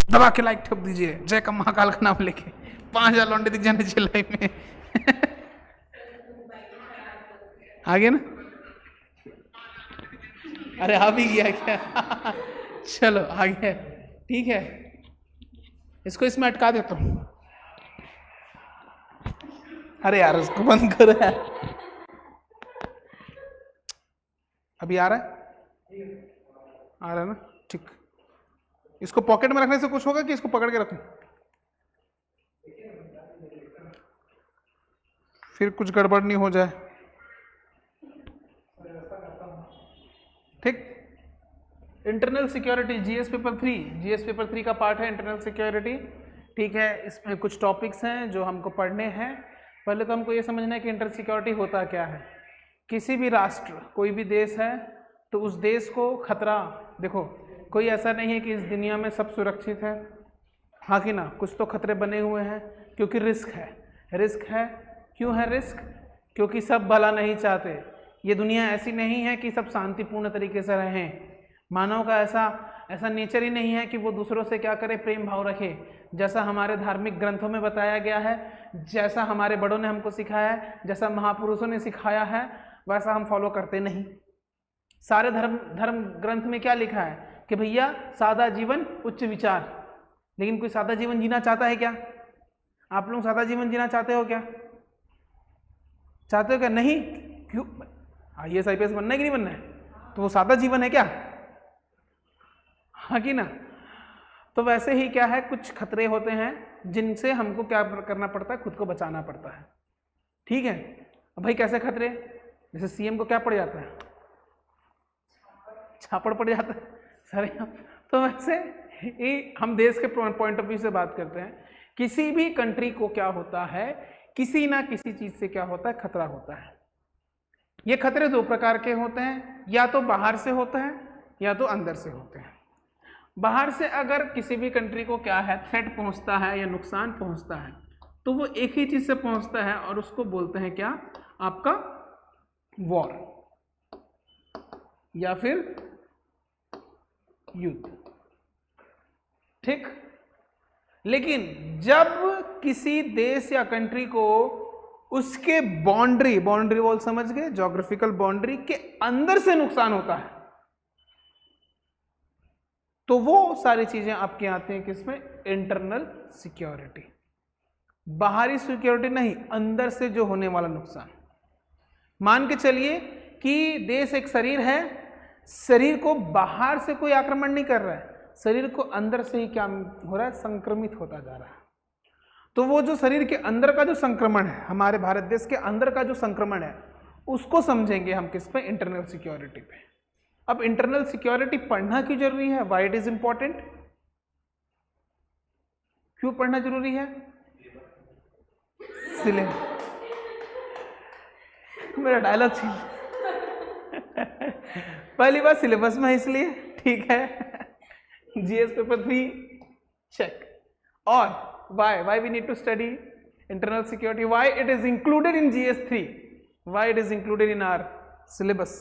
दबा के लाइक ठोक दीजिए, जय का महाकाल का नाम लेके 5000 लौंडे दिख जाने चाहिए लाइव में। आ गया ना? अरे आ भी गया क्या? चलो आ गया, ठीक है। इसको इसमें अटका देता हूं। अरे यार उसको बंद करो यार। अभी आ रहा है? आ रहा है ना? ठीक। इसको पॉकेट में रखने से कुछ होगा कि इसको पकड़ के रखूं? फिर कुछ गड़बड़ नहीं हो जाए। ठीक। Internal security, GS paper 3, GS paper 3 का पार्ट है इंटरनल सिक्योरिटी। ठीक है, इसमें कुछ टॉपिक्स हैं जो हमको पढ़ने हैं। पहले तो हमको ये समझना है कि इंटरनल सिक्योरिटी होता क्या है। किसी भी राष्ट्र, कोई भी देश है तो उस देश को खतरा, देखो कोई ऐसा नहीं है कि इस दुनिया में सब सुरक्षित है, हाँ कि ना, कुछ तो खतरे बने हुए हैं क्योंकि रिस्क है। रिस्क है, क्यों है रिस्क? क्योंकि सब भला नहीं चाहते। ये दुनिया ऐसी नहीं है कि सब शांतिपूर्ण तरीके से रहें। मानव का ऐसा नेचर ही नहीं है कि वो दूसरों से क्या करे, प्रेम भाव रखे। जैसा हमारे धार्मिक ग्रंथों में बताया गया है, जैसा हमारे बड़ों ने हमको सिखाया है, जैसा महापुरुषों ने सिखाया है, वैसा हम फॉलो करते नहीं। सारे धर्म ग्रंथ में क्या लिखा है कि भैया सादा जीवन उच्च विचार। लेकिन कोई सादा जीवन जीना चाहता है क्या? आप लोग सादा जीवन जीना चाहते हो क्या? चाहते हो क्या? नहीं। क्यों? IAS IPS बनना है कि नहीं बनना है? तो वो सादा जीवन है क्या? हाँ कि ना? तो वैसे ही क्या है, कुछ खतरे होते हैं जिनसे हमको क्या करना पड़ता है, खुद को बचाना पड़ता है। ठीक है। अब भाई कैसे खतरे? जैसे सीएम को क्या पड़ जाता है, छापड़ पड़ जाता है सर। तो वैसे हम देश के पॉइंट ऑफ व्यू से बात करते हैं। किसी भी कंट्री को क्या होता है, किसी ना किसी चीज से क्या होता है, खतरा होता है। ये खतरे दो प्रकार के होते हैं, या तो बाहर से होता है या तो अंदर से होते हैं। बाहर से अगर किसी भी कंट्री को क्या है, थ्रेट पहुंचता है या नुकसान पहुंचता है, तो वो एक ही चीज से पहुंचता है और उसको बोलते हैं क्या, आपका वॉर या फिर युद्ध। ठीक। लेकिन जब किसी देश या कंट्री को उसके बाउंड्री वॉल समझ गए, ज्योग्राफिकल बाउंड्री के अंदर से नुकसान होता है, तो वो सारी चीजें आपके आती हैं किसमें, इंटरनल सिक्योरिटी। बाहरी सिक्योरिटी नहीं, अंदर से जो होने वाला नुकसान। मान के चलिए कि देश एक शरीर है, शरीर को बाहर से कोई आक्रमण नहीं कर रहा है, शरीर को अंदर से ही क्या हो रहा है, संक्रमित होता जा रहा है। तो वो जो शरीर के अंदर का जो संक्रमण है, हमारे भारत देश के अंदर का जो संक्रमण है, उसको समझेंगे हम किस पे, इंटरनल सिक्योरिटी पे। अब इंटरनल सिक्योरिटी पढ़ना क्यों जरूरी है, व्हाई इट इज इंपॉर्टेंट? क्यों पढ़ना जरूरी है? सिलेबस, मेरा डायलॉग छीन। पहली बात सिलेबस में है इसलिए, ठीक है। GS paper 3 check. और why we need to study internal security, why it is included in GS3, why it is included in our syllabus?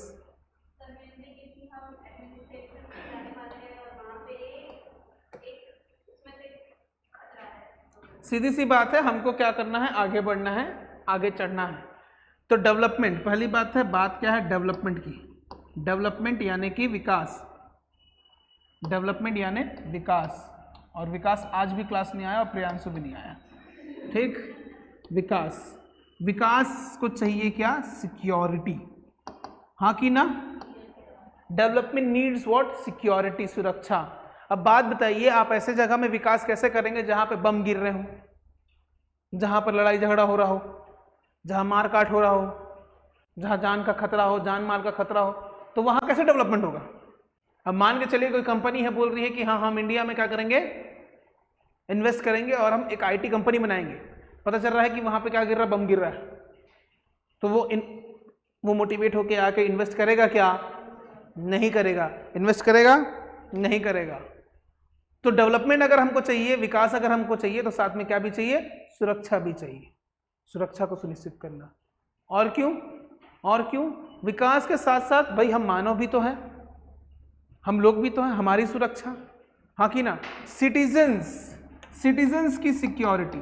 सीधी सी बात है, हमको क्या करना है, आगे बढ़ना है, आगे चढ़ना है। तो डेवलपमेंट, पहली बात है, बात क्या है डेवलपमेंट की। डेवलपमेंट यानी कि विकास, डेवलपमेंट यानी विकास। और विकास आज भी क्लास नहीं आया और प्रियांशु भी नहीं आया। ठीक। विकास, विकास को चाहिए क्या, सिक्योरिटी, हाँ कि ना? डेवलपमेंट नीड्स व्हाट, सिक्योरिटी, सुरक्षा। अब बात बताइए, आप ऐसे जगह में विकास कैसे करेंगे जहां पे बम गिर रहे हो, जहां पर लड़ाई झगड़ा हो रहा हो, जहां मारकाट हो रहा हो, जहां जान का खतरा हो, जान माल का खतरा हो, तो वहां कैसे डेवलपमेंट होगा? अब मान के चलिए कोई कंपनी है, बोल रही है कि हाँ हम इंडिया में क्या करेंगे, इन्वेस्ट करेंगे और हम एक आईटी कंपनी बनाएंगे। पता चल रहा है कि वहां पे क्या गिर रहा है, बम गिर रहा है। तो वो मोटिवेट होके आके इन्वेस्ट करेगा क्या? नहीं करेगा। इन्वेस्ट करेगा? नहीं करेगा। तो डेवलपमेंट अगर हमको चाहिए, विकास अगर हमको चाहिए, तो साथ में क्या भी चाहिए, सुरक्षा भी चाहिए। सुरक्षा को सुनिश्चित करना। और क्यों? और क्यों? विकास के साथ साथ भाई हम मानव भी तो हैं, हम लोग भी तो हैं, हमारी सुरक्षा, हाँ कि ना, सिटीजन्स की सिक्योरिटी,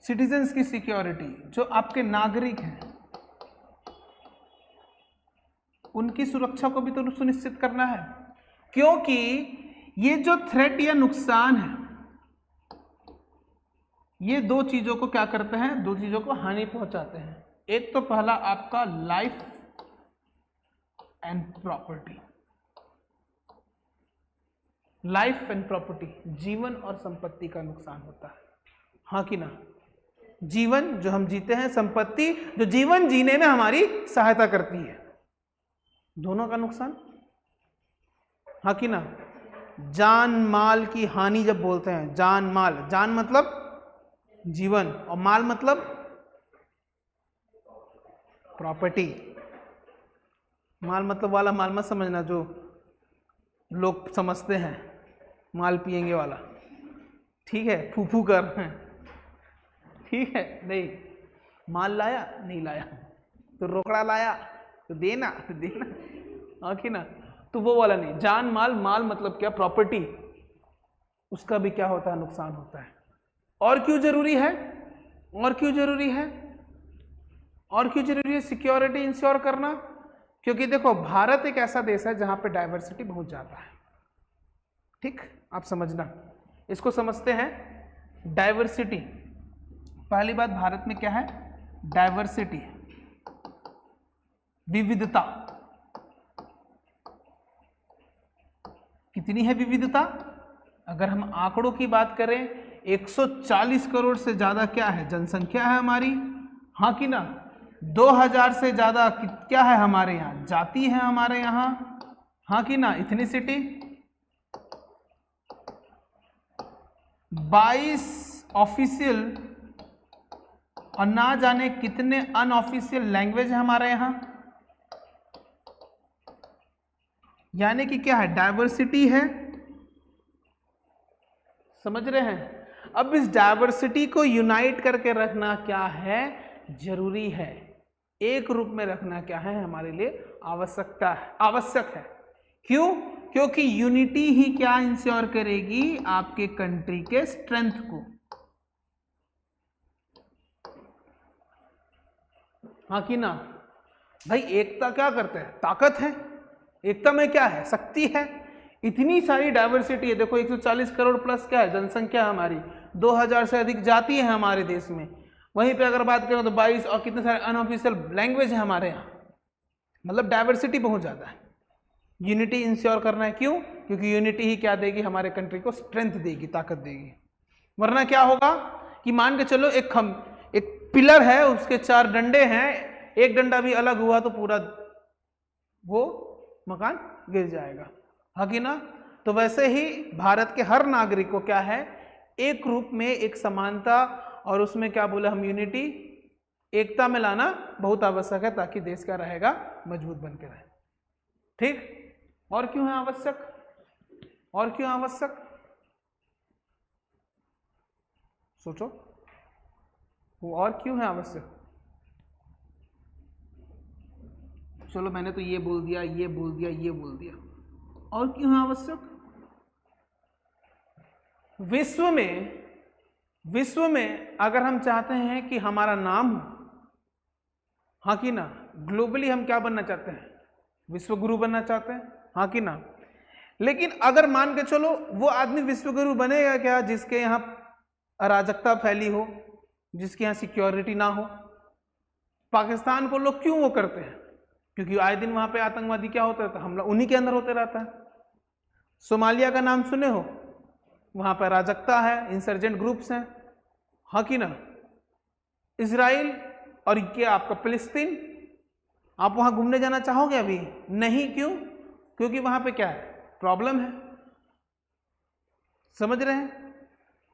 सिटीजन्स की सिक्योरिटी, जो आपके नागरिक हैं उनकी सुरक्षा को भी तो सुनिश्चित करना है, क्योंकि ये जो थ्रेट या नुकसान है ये दो चीजों को क्या करते हैं, दो चीजों को हानि पहुंचाते हैं। एक तो पहला आपका life and property, life and property, जीवन और संपत्ति का नुकसान होता है, हाँ कि ना। जीवन जो हम जीते हैं, संपत्ति जो जीवन जीने में हमारी सहायता करती है, दोनों का नुकसान, हाँ कि ना। जान माल की हानि जब बोलते हैं, जान माल, जान मतलब जीवन और माल मतलब प्रॉपर्टी। माल मतलब वाला माल मत समझना जो लोग समझते हैं, माल पिएंगे वाला, ठीक है, फूफू कर हैं, ठीक है, नहीं। माल लाया नहीं लाया तो रोकड़ा लाया तो देना हाँ कि ना, तो वो वाला नहीं। जान माल, माल मतलब क्या, प्रॉपर्टी, उसका भी क्या होता है, नुकसान होता है। और क्यों जरूरी है, और क्यों जरूरी है, और क्यों जरूरी है सिक्योरिटी इंश्योर करना, क्योंकि देखो भारत एक ऐसा देश है जहां पे डाइवर्सिटी बहुत ज्यादा है, ठीक, आप समझना, इसको समझते हैं डाइवर्सिटी। पहली बात, भारत में क्या है, डाइवर्सिटी, विविधता। कितनी है विविधता, अगर हम आंकड़ों की बात करें 140 करोड़ से ज्यादा क्या है जनसंख्या है हमारी, हाँ कि ना। 2000 से ज्यादा क्या है हमारे यहाँ, जाति है हमारे यहाँ, हाँ कि ना। इथनिसिटी 22 ऑफिशियल और ना जाने कितने अनऑफिशियल लैंग्वेज है हमारे यहाँ, यानी कि क्या है, डाइवर्सिटी है, समझ रहे हैं। अब इस डाइवर्सिटी को यूनाइट करके रखना क्या है, जरूरी है, एक रूप में रखना क्या है, हमारे लिए आवश्यक है। क्यों, क्योंकि यूनिटी ही क्या इंश्योर करेगी, आपके कंट्री के स्ट्रेंथ को, हाँ कि ना। भाई एकता क्या करते हैं, ताकत है, एकता में क्या है, शक्ति है। इतनी सारी डाइवर्सिटी है, देखो 140 करोड़ प्लस क्या है जनसंख्या हमारी, 2000 से अधिक जाति है हमारे देश में, वहीं पे अगर बात करें तो 22 और कितने सारे अनऑफिशियल लैंग्वेज है हमारे यहाँ, मतलब डाइवर्सिटी बहुत ज़्यादा है। यूनिटी इंश्योर करना है, क्यों, क्योंकि यूनिटी ही क्या देगी, हमारे कंट्री को स्ट्रेंथ देगी, ताकत देगी। वरना क्या होगा कि मान के चलो एक पिलर है, उसके 4 डंडे हैं, एक डंडा भी अलग हुआ तो पूरा वो मकान गिर जाएगा, हाँ कि ना। तो वैसे ही भारत के हर नागरिक को क्या है, एक रूप में एक समानता, और उसमें क्या बोले हम, यूनिटी, एकता में लाना बहुत आवश्यक है, ताकि देश क्या रहेगा, मजबूत बन के रहे, ठीक। और क्यों है आवश्यक, और क्यों आवश्यक, सोचो, वो और क्यों है आवश्यक। चलो मैंने तो ये बोल दिया, ये बोल दिया, ये बोल दिया, और क्यों है आवश्यक। विश्व में अगर हम चाहते हैं कि हमारा नाम हो, हाँ कि ना, ग्लोबली हम क्या बनना चाहते हैं, विश्व गुरु बनना चाहते हैं, हाँ कि ना। लेकिन अगर मान के चलो वो आदमी विश्व गुरु बनेगा क्या, जिसके यहाँ अराजकता फैली हो, जिसके यहाँ सिक्योरिटी ना हो। पाकिस्तान को लोग क्यों वो करते हैं, क्योंकि आए दिन वहां पे आतंकवादी क्या होता रहता है, हमला उन्हीं के अंदर होते रहता है। सोमालिया का नाम सुने हो, वहां पर अराजकता है, इंसर्जेंट ग्रुप्स हैं, हाँ कि ना। इजराइल और क्या आपका फिलिस्तीन, आप वहां घूमने जाना चाहोगे अभी नहीं, क्यों, क्योंकि वहां पे क्या है, प्रॉब्लम है, समझ रहे हैं।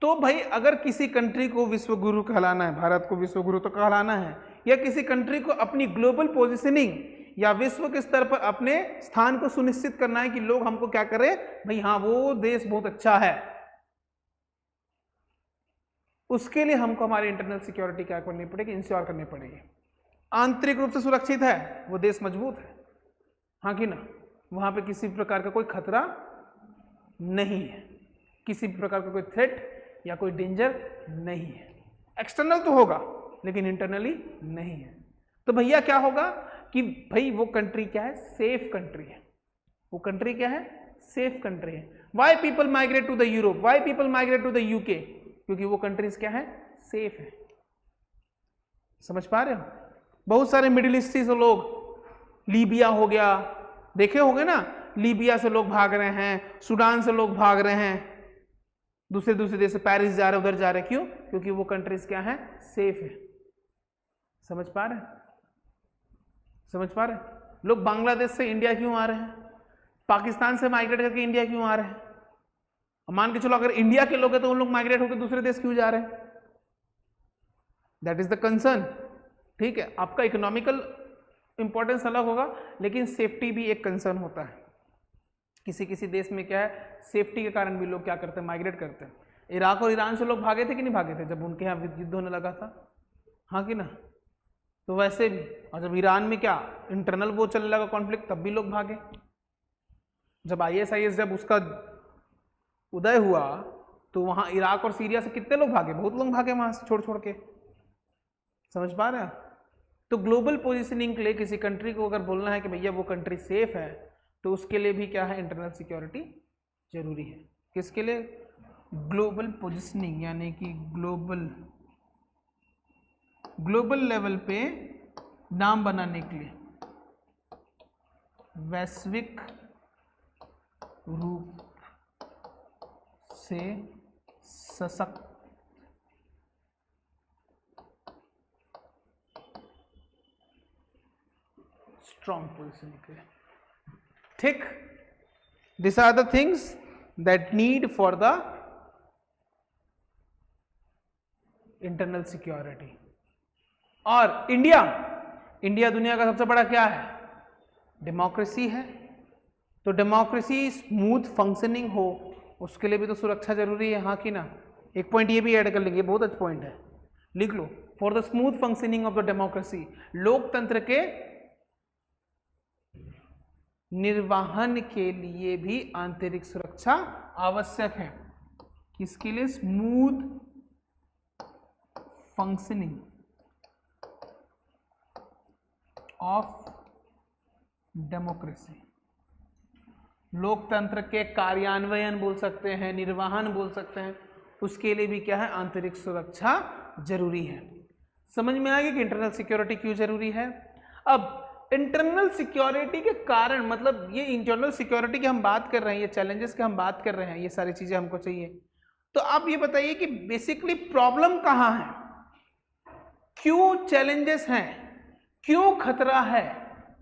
तो भाई अगर किसी कंट्री को विश्व गुरु कहलाना है, भारत को विश्व गुरु तो कहलाना है, या किसी कंट्री को अपनी ग्लोबल पोजीशनिंग या विश्व के स्तर पर अपने स्थान को सुनिश्चित करना है कि लोग हमको क्या करें, भाई हाँ वो देश बहुत अच्छा है, उसके लिए हमको हमारी इंटरनल सिक्योरिटी क्या करनी पड़ेगी, इंश्योर करनी पड़ेगी। आंतरिक रूप से सुरक्षित है वो देश मजबूत है, हाँ कि ना, वहां पे किसी प्रकार का कोई खतरा नहीं है, किसी प्रकार का कोई थ्रेट या कोई डेंजर नहीं है। एक्सटर्नल तो होगा लेकिन इंटरनली नहीं है। तो भैया क्या होगा कि भाई वो कंट्री क्या है, सेफ कंट्री है। वो कंट्री क्या है, सेफ कंट्री है। Why people migrate to the Europe, why people migrate to the UK, क्योंकि वो कंट्रीज क्या है, सेफ है। समझ पा रहे हो? बहुत सारे मिडिल ईस्ट से लोग, लीबिया हो गया, देखे होंगे ना, लीबिया से लोग भाग रहे हैं, सूडान से लोग भाग रहे हैं, दूसरे देश से पेरिस जा रहे, उधर जा रहे, क्यों? क्योंकि वो कंट्रीज क्या है, सेफ है। समझ पा रहे हैं? समझ पा रहे हैं? लोग बांग्लादेश से इंडिया क्यों आ रहे हैं, पाकिस्तान से माइग्रेट करके इंडिया क्यों आ रहे हैं? मान के चलो अगर इंडिया के लोग हैं तो उन लोग माइग्रेट होकर दूसरे देश क्यों जा रहे हैं? That is the concern. ठीक है, आपका इकोनॉमिकल इंपॉर्टेंस अलग होगा लेकिन सेफ्टी भी एक कंसर्न होता है। किसी किसी देश में क्या है, सेफ्टी के कारण भी लोग क्या करते हैं, माइग्रेट करते हैं। इराक और ईरान से लोग भागे थे कि नहीं भागे थे जब उनके यहाँ युद्ध होने लगा था, हाँ कि ना? तो वैसे भी, और जब ईरान में क्या इंटरनल वो चलने लगा कॉन्फ्लिक्ट, तब भी लोग भागे। जब ISIS जब उसका उदय हुआ तो वहां इराक और सीरिया से कितने लोग भागे, बहुत लोग भागे वहां से छोड़ छोड़ के। समझ पा रहे हैं? तो ग्लोबल पोजीशनिंग के लिए किसी कंट्री को अगर बोलना है कि भैया वो कंट्री सेफ है, तो उसके लिए भी क्या है, इंटरनल सिक्योरिटी जरूरी है। किसके लिए? ग्लोबल पोजीशनिंग, यानी कि ग्लोबल लेवल पे नाम बनाने के लिए, वैश्विक रूप से सशक्त, स्ट्रॉन्ग पोजिशन के लिए। ठीक, this are the things that need for the internal security. और इंडिया दुनिया का सबसे बड़ा क्या है, डेमोक्रेसी है। तो डेमोक्रेसी स्मूथ फंक्शनिंग हो, उसके लिए भी तो सुरक्षा जरूरी है, हाँ कि ना? एक पॉइंट ये भी ऐड कर लेंगे, बहुत अच्छा पॉइंट है, लिख लो। For the smooth functioning of the democracy, लोकतंत्र के निर्वहन के लिए भी आंतरिक सुरक्षा आवश्यक है। किसके लिए? स्मूथ फंक्शनिंग ऑफ डेमोक्रेसी, लोकतंत्र के कार्यान्वयन बोल सकते हैं, निर्वहन बोल सकते हैं, उसके लिए भी क्या है, आंतरिक सुरक्षा जरूरी है। समझ में आ गया कि इंटरनल सिक्योरिटी क्यों जरूरी है? अब इंटरनल सिक्योरिटी के कारण, मतलब ये इंटरनल सिक्योरिटी की हम बात कर रहे हैं, ये चैलेंजेस की हम बात कर रहे हैं, ये सारी चीजें हमको चाहिए। तो आप ये बताइए कि बेसिकली प्रॉब्लम कहाँ है, क्यों चैलेंजेस हैं, क्यों खतरा है,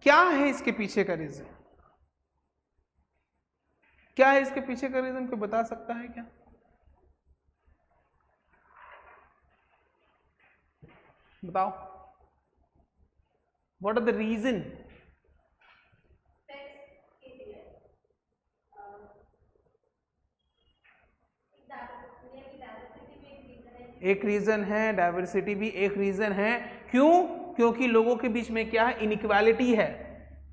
क्या है इसके पीछे का रीजन, क्या है इसके पीछे का रीजन, कोई बता सकता है क्या? बताओ, व्हाट आर द रीजन? एक रीजन है, डाइवर्सिटी भी एक रीजन है। क्यों? क्योंकि लोगों के बीच में क्या है, इनइक्वालिटी है।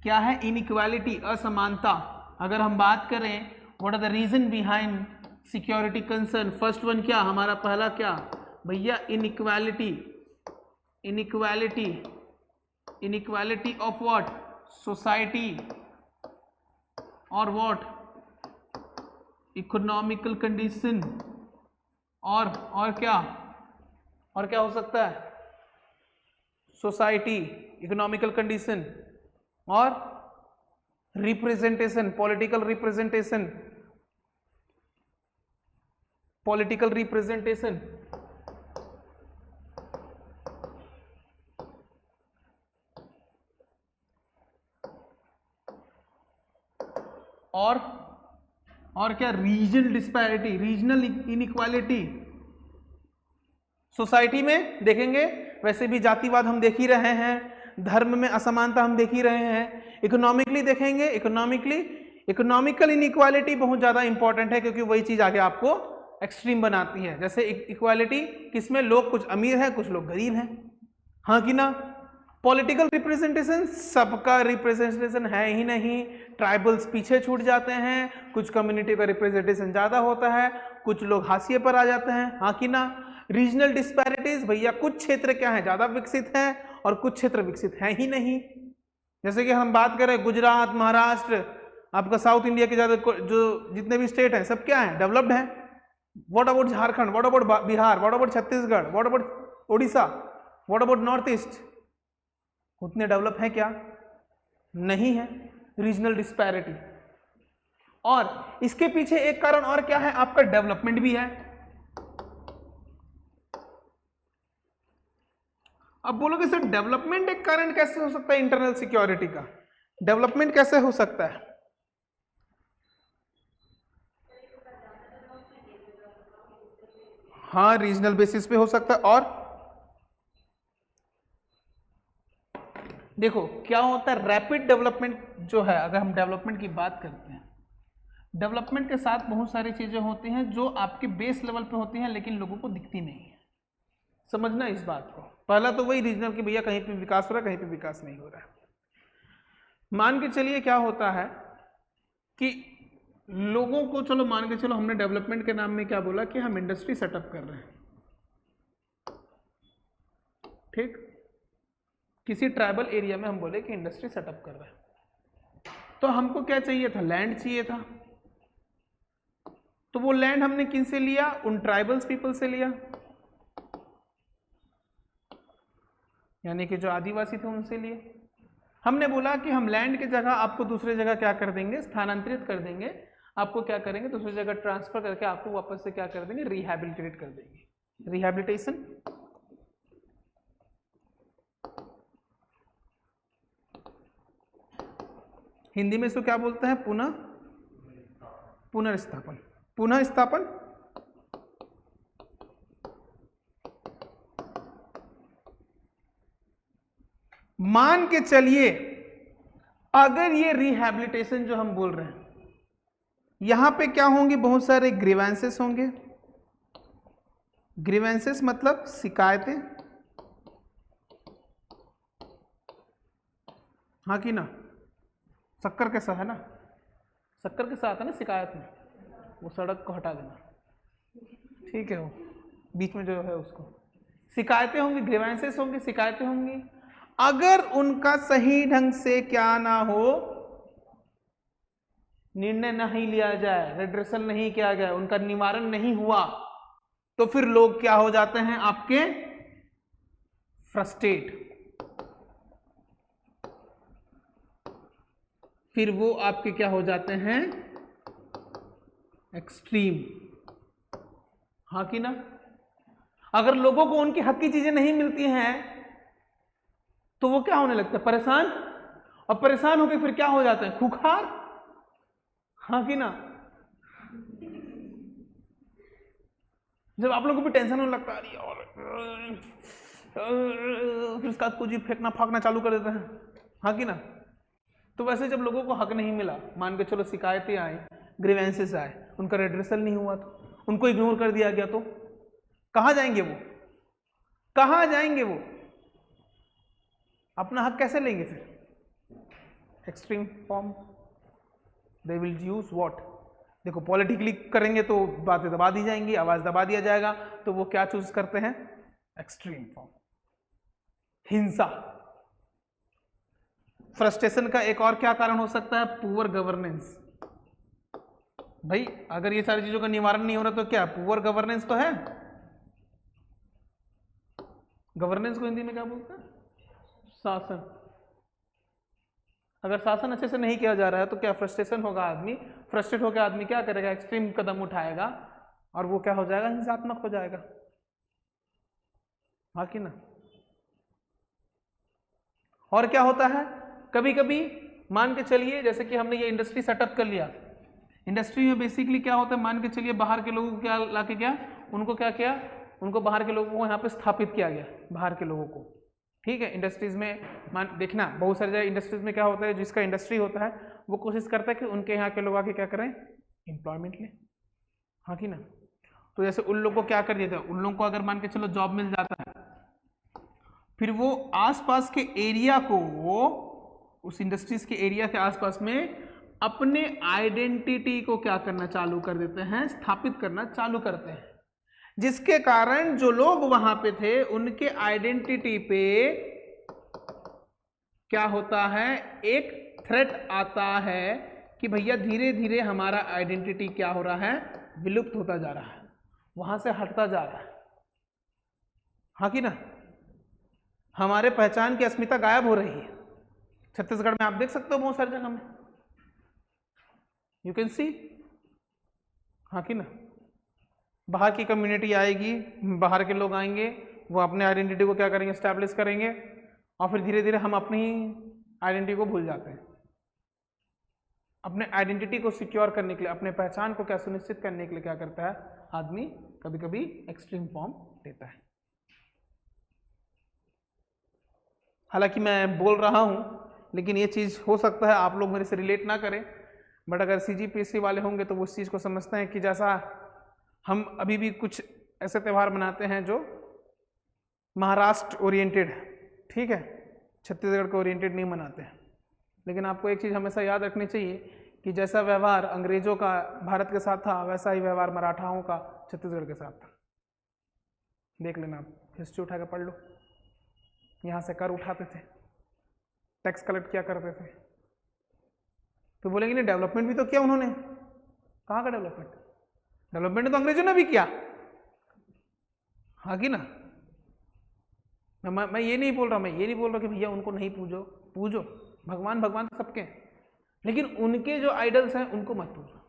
क्या है? इनइक्वालिटी, असमानता। अगर हम बात करें what are the reason behind security concern, first one क्या हमारा, पहला क्या भैया, inequality. Inequality, inequality of what, society, और व्हाट, इकोनॉमिकल कंडीशन, और क्या, और क्या हो सकता है, सोसाइटी, इकोनॉमिकल कंडीशन, और representation, political representation, political representation, और क्या, regional disparity, regional inequality. Society में देखेंगे वैसे भी जातिवाद हम देख ही रहे हैं, धर्म में असमानता हम देख ही रहे हैं। इकोनॉमिकली देखेंगे, इकोनॉमिकल इनइक्वालिटी बहुत ज्यादा इंपॉर्टेंट है, क्योंकि वही चीज आगे आपको एक्सट्रीम बनाती है। जैसे इक्वालिटी किसमें, लोग कुछ अमीर हैं कुछ लोग गरीब हैं, हाँ कि ना? पॉलिटिकल रिप्रेजेंटेशन, सबका रिप्रेजेंटेशन है ही नहीं, ट्राइबल्स पीछे छूट जाते हैं, कुछ कम्युनिटी का रिप्रेजेंटेशन ज्यादा होता है, कुछ लोग हाशिए पर आ जाते हैं, हाँ कि ना। रीजनल डिस्पैरिटीज, भैया कुछ क्षेत्र क्या है ज्यादा विकसित है और कुछ क्षेत्र विकसित है ही नहीं। जैसे कि हम बात करें गुजरात, महाराष्ट्र, आपका साउथ इंडिया के ज्यादा जो जितने भी स्टेट हैं सब क्या है, डेवलप्ड है। What about Jharkhand, what about Bihar, what about Chhattisgarh, what about Orissa, what about north east, उतने डेवलप है क्या, नहीं है। Regional disparity. और इसके पीछे एक कारण और क्या है, आपका डेवलपमेंट भी है। अब बोलोगे सर डेवलपमेंट एक कारण कैसे हो सकता है इंटरनल सिक्योरिटी का, डेवलपमेंट कैसे हो सकता है? हाँ, रीजनल बेसिस पे हो सकता है। और देखो क्या होता है, रैपिड डेवलपमेंट जो है, अगर हम डेवलपमेंट की बात करते हैं, डेवलपमेंट के साथ बहुत सारी चीजें होती हैं जो आपके बेस लेवल पे होती हैं लेकिन लोगों को दिखती नहीं है। समझना इस बात को। पहला तो वही रीजनल कि भैया कहीं पे विकास हो रहा है, कहीं पे विकास नहीं हो रहा है। मान के चलिए क्या होता है कि लोगों को, चलो मान के चलो हमने डेवलपमेंट के नाम में क्या बोला कि हम इंडस्ट्री सेटअप कर रहे हैं, ठीक। किसी ट्राइबल एरिया में हम बोले कि इंडस्ट्री सेटअप कर रहे हैं, तो हमको क्या चाहिए था, लैंड चाहिए था। तो वो लैंड हमने किन से लिया, उन ट्राइबल्स पीपल से लिया, यानी कि जो आदिवासी थे उनसे लिए। हमने बोला कि हम लैंड की जगह आपको दूसरी जगह क्या कर देंगे, स्थानांतरित कर देंगे, आपको क्या करेंगे, दूसरी जगह ट्रांसफर करके आपको वापस से क्या कर देंगे, रिहैबिलिटेट कर देंगे, रिहैबिलिटेशन। हिंदी में इसको क्या बोलते हैं, पुनर्स्थापन, पुनर्स्थापन। मान के चलिए अगर ये रिहैबिलिटेशन जो हम बोल रहे हैं, यहां पे क्या होंगे, बहुत सारे ग्रीवेंसेस होंगे। ग्रीवेंसेस मतलब शिकायतें, हाँ कि ना। शक्कर कैसा है ना, शक्कर के साथ है ना शिकायत में, वो सड़क को हटा देना, ठीक है, वो बीच में जो है उसको, शिकायतें होंगी, ग्रीवेंसेस होंगी, शिकायतें होंगी। अगर उनका सही ढंग से क्या ना हो, निर्णय नहीं लिया जाए, रेड्रेसल नहीं किया गया, उनका निवारण नहीं हुआ, तो फिर लोग क्या हो जाते हैं आपके, फ्रस्ट्रेट, फिर वो आपके क्या हो जाते हैं, एक्सट्रीम, हाँ कि ना। अगर लोगों को उनकी हक की चीजें नहीं मिलती हैं तो वो क्या होने लगता है, परेशान, और परेशान होकर फिर क्या हो जाते हैं, खुखार, हाँ कि ना। जब आप लोगों को भी टेंशन होने लगता है और फिर उसका कुछ ही फेंकना फाकना चालू कर देते हैं, हाँ कि ना। तो वैसे जब लोगों को हक नहीं मिला, मान के चलो शिकायतें आए, ग्रीवेंसेस आए, उनका रेड्रेसल नहीं हुआ, तो उनको इग्नोर कर दिया गया, तो कहां जाएंगे वो, कहां जाएंगे वो, अपना हक कैसे लेंगे फिर, extreme form, they will use what, देखो पॉलिटिकली करेंगे तो बातें दबा दी जाएंगी, आवाज दबा दिया जाएगा, तो वो क्या चूज करते हैं, एक्सट्रीम फॉर्म, हिंसा। फ्रस्ट्रेशन का एक और क्या कारण हो सकता है, पुअर गवर्नेंस। भाई अगर ये सारी चीजों का निवारण नहीं हो रहा तो क्या, पुअर गवर्नेंस तो है। गवर्नेंस को हिंदी में क्या बोलते हैं, शासन। अगर शासन अच्छे से नहीं किया जा रहा है तो क्या फ्रस्ट्रेशन होगा, आदमी फ्रस्ट्रेट होकर आदमी क्या करेगा, एक्सट्रीम कदम उठाएगा, और वो क्या हो जाएगा, हिंसात्मक हो जाएगा, हाँ कि ना। और क्या होता है, कभी कभी मान के चलिए जैसे कि हमने ये इंडस्ट्री सेटअप कर लिया, इंडस्ट्री में बेसिकली क्या होता है, मान के चलिए बाहर के लोगों को क्या लाके क्या, उनको क्या किया, उनको बाहर के लोगों को यहाँ पे स्थापित किया गया, बाहर के लोगों को, ठीक है। इंडस्ट्रीज में मान देखना, बहुत सारे जगह इंडस्ट्रीज में क्या होता है, जिसका इंडस्ट्री होता है वो कोशिश करता है कि उनके यहाँ के लोग आके क्या करें, एम्प्लॉयमेंट लें, हाँ कि ना। तो जैसे उन लोगों को क्या कर दिया था, उन लोगों को अगर मान के चलो जॉब मिल जाता है फिर वो आसपास के एरिया को, वो उस इंडस्ट्रीज के एरिया के आसपास में अपने आइडेंटिटी को क्या करना चालू कर देते हैं, स्थापित करना चालू करते हैं, जिसके कारण जो लोग वहां पे थे उनके आइडेंटिटी पे क्या होता है, एक थ्रेट आता है कि भैया धीरे धीरे हमारा आइडेंटिटी क्या हो रहा है, विलुप्त होता जा रहा है, वहां से हटता जा रहा है। हाँ कि ना, हमारे पहचान की अस्मिता गायब हो रही है। छत्तीसगढ़ में आप देख सकते हो बहुत सारी जगह में, यू कैन सी। हाँ कि ना, बाहर की कम्युनिटी आएगी, बाहर के लोग आएंगे, वो अपने आइडेंटिटी को क्या करेंगे, स्टैब्लिश करेंगे, और फिर धीरे धीरे हम अपनी आइडेंटिटी को भूल जाते हैं। अपने आइडेंटिटी को सिक्योर करने के लिए, अपने पहचान को क्या सुनिश्चित करने के लिए क्या करता है आदमी, कभी कभी एक्सट्रीम फॉर्म लेता है। हालांकि मैं बोल रहा हूं, लेकिन ये चीज हो सकता है आप लोग मेरे से रिलेट ना करें, बट अगर CGPSC वाले होंगे तो वो इस चीज को समझते हैं कि जैसा हम अभी भी कुछ ऐसे त्यौहार मनाते हैं जो महाराष्ट्र ओरिएंटेड, ठीक है, छत्तीसगढ़ को ओरिएंटेड नहीं मनाते हैं। लेकिन आपको एक चीज़ हमेशा याद रखनी चाहिए कि जैसा व्यवहार अंग्रेजों का भारत के साथ था, वैसा ही व्यवहार मराठाओं का छत्तीसगढ़ के साथ था। देख लेना, आप हिस्ट्री उठा के पढ़ लो। यहाँ से कर उठाते थे, टैक्स कलेक्ट किया करते थे, तो बोलेंगे नहीं डेवलपमेंट भी तो किया उन्होंने। कहाँ का डेवलपमेंट? डेवलपमेंट तो अंग्रेजों ने भी किया। हाँ कि ना, मैं ये नहीं बोल रहा, कि भैया उनको नहीं पूजो, पूजो, भगवान भगवान सबके, लेकिन उनके जो आइडल्स हैं उनको मत पूजो।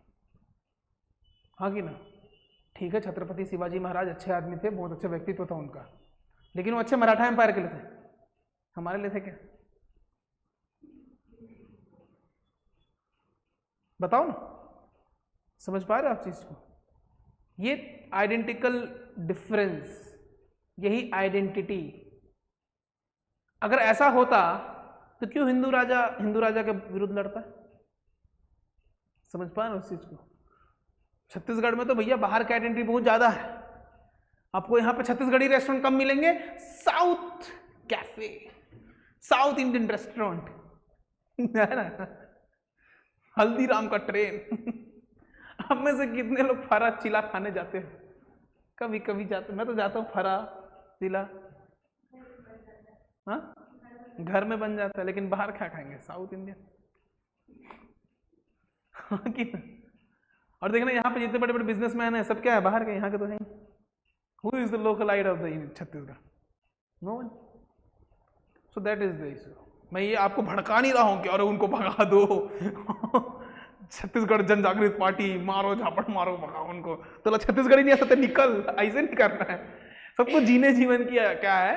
हाँ कि ना, ठीक है, छत्रपति शिवाजी महाराज अच्छे आदमी थे, बहुत अच्छा व्यक्तित्व था उनका, लेकिन वो अच्छे मराठा एम्पायर के लिए थे, हमारे लिए थे क्या? बताओ ना, समझ पा रहे हो आप चीज को? ये आइडेंटिकल डिफरेंस, यही आइडेंटिटी। अगर ऐसा होता तो क्यों हिंदू राजा के विरुद्ध लड़ता है? समझ पा रहे हो उस चीज को? छत्तीसगढ़ में तो भैया बाहर का आइडेंटिटी बहुत ज्यादा है। आपको यहाँ पे छत्तीसगढ़ी रेस्टोरेंट कम मिलेंगे, south cafe, south Indian restaurant है ना, हल्दीराम का ट्रेन। आप में से कितने लोग फरा चिला खाने जाते हो? कभी कभी जाते, मैं तो जाता हूँ फरा चिला। हाँ, घर में बन जाता है, लेकिन बाहर क्या खाएंगे, साउथ इंडियन। और देखना यहाँ पे जितने बड़े बड़े बिजनेसमैन हैं सब क्या है, बाहर के, यहाँ के तो है। Who is the local aid of the Chhattisgarh? No one. So that is the issue. मैं ये आपको भड़का नहीं रहा हूँ कि अरे उनको भगा दो छत्तीसगढ़ जन जागृत पार्टी, मारो झापड़ मारो, भगाओ उनको, तो छत्तीसगढ़ ही नहीं आ सकते, निकल, ऐसे नहीं करना है। सबको जीने जीवन की क्या है,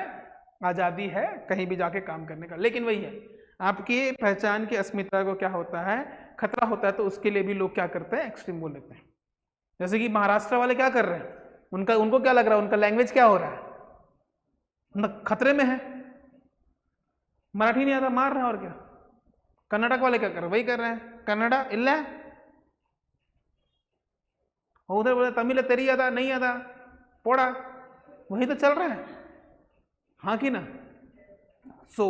आजादी है, कहीं भी जाके काम करने का। लेकिन वही है, आपकी पहचान की अस्मिता को क्या होता है, खतरा होता है, तो उसके लिए भी लोग क्या करते हैं, एक्सट्रीम बोल लेते हैं। जैसे कि महाराष्ट्र वाले क्या कर रहे हैं, उनको क्या लग रहा है, उनका लैंग्वेज क्या हो रहा है, खतरे में है, मराठी नहीं आता, मार रहा है, और क्या। कर्नाटक वाले क्या कर रहे हैं, वही कर रहे हैं, कन्नड़ा इल्ला, उधर बोले तमिल तेरी आता नहीं आता, पोड़ा, वही तो चल रहा है। हाँ कि ना। सो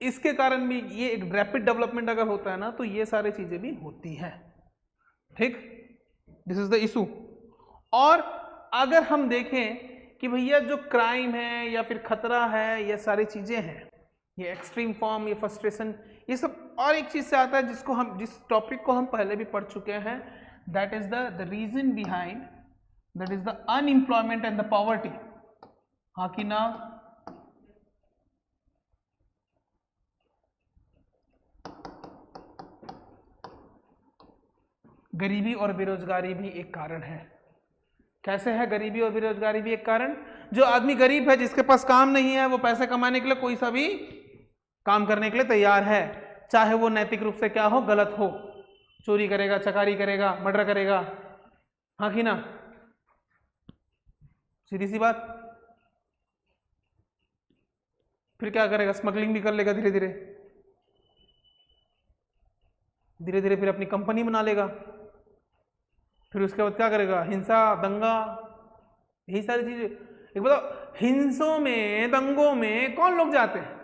इसके कारण भी ये एक रैपिड डेवलपमेंट अगर होता है ना, तो ये सारी चीजें भी होती हैं, ठीक। This is the issue. और अगर हम देखें कि भैया जो क्राइम है या फिर खतरा है, ये सारी चीजें हैं, ये एक्सट्रीम फॉर्म, ये फ्रस्ट्रेशन, ये सब और एक चीज से आता है जिस टॉपिक को हम पहले भी पढ़ चुके हैं, that is the reason behind, that is the unemployment and the poverty. हाँ कि ना। गरीबी और बेरोजगारी भी एक कारण है। कैसे है गरीबी और बेरोजगारी भी एक कारण? जो आदमी गरीब है, जिसके पास काम नहीं है, वो पैसे कमाने के लिए कोई सा भी काम करने के लिए तैयार है, चाहे वो नैतिक रूप से क्या हो, गलत हो, चोरी करेगा, चकारी करेगा, मर्डर करेगा। हाँ कि ना, सीधी सी बात। फिर क्या करेगा, स्मगलिंग भी कर लेगा, धीरे धीरे धीरे धीरे फिर अपनी कंपनी बना लेगा, फिर उसके बाद क्या करेगा, हिंसा, दंगा, यही सारी चीजें। एक बताओ, हिंसों में, दंगों में कौन लोग जाते हैं?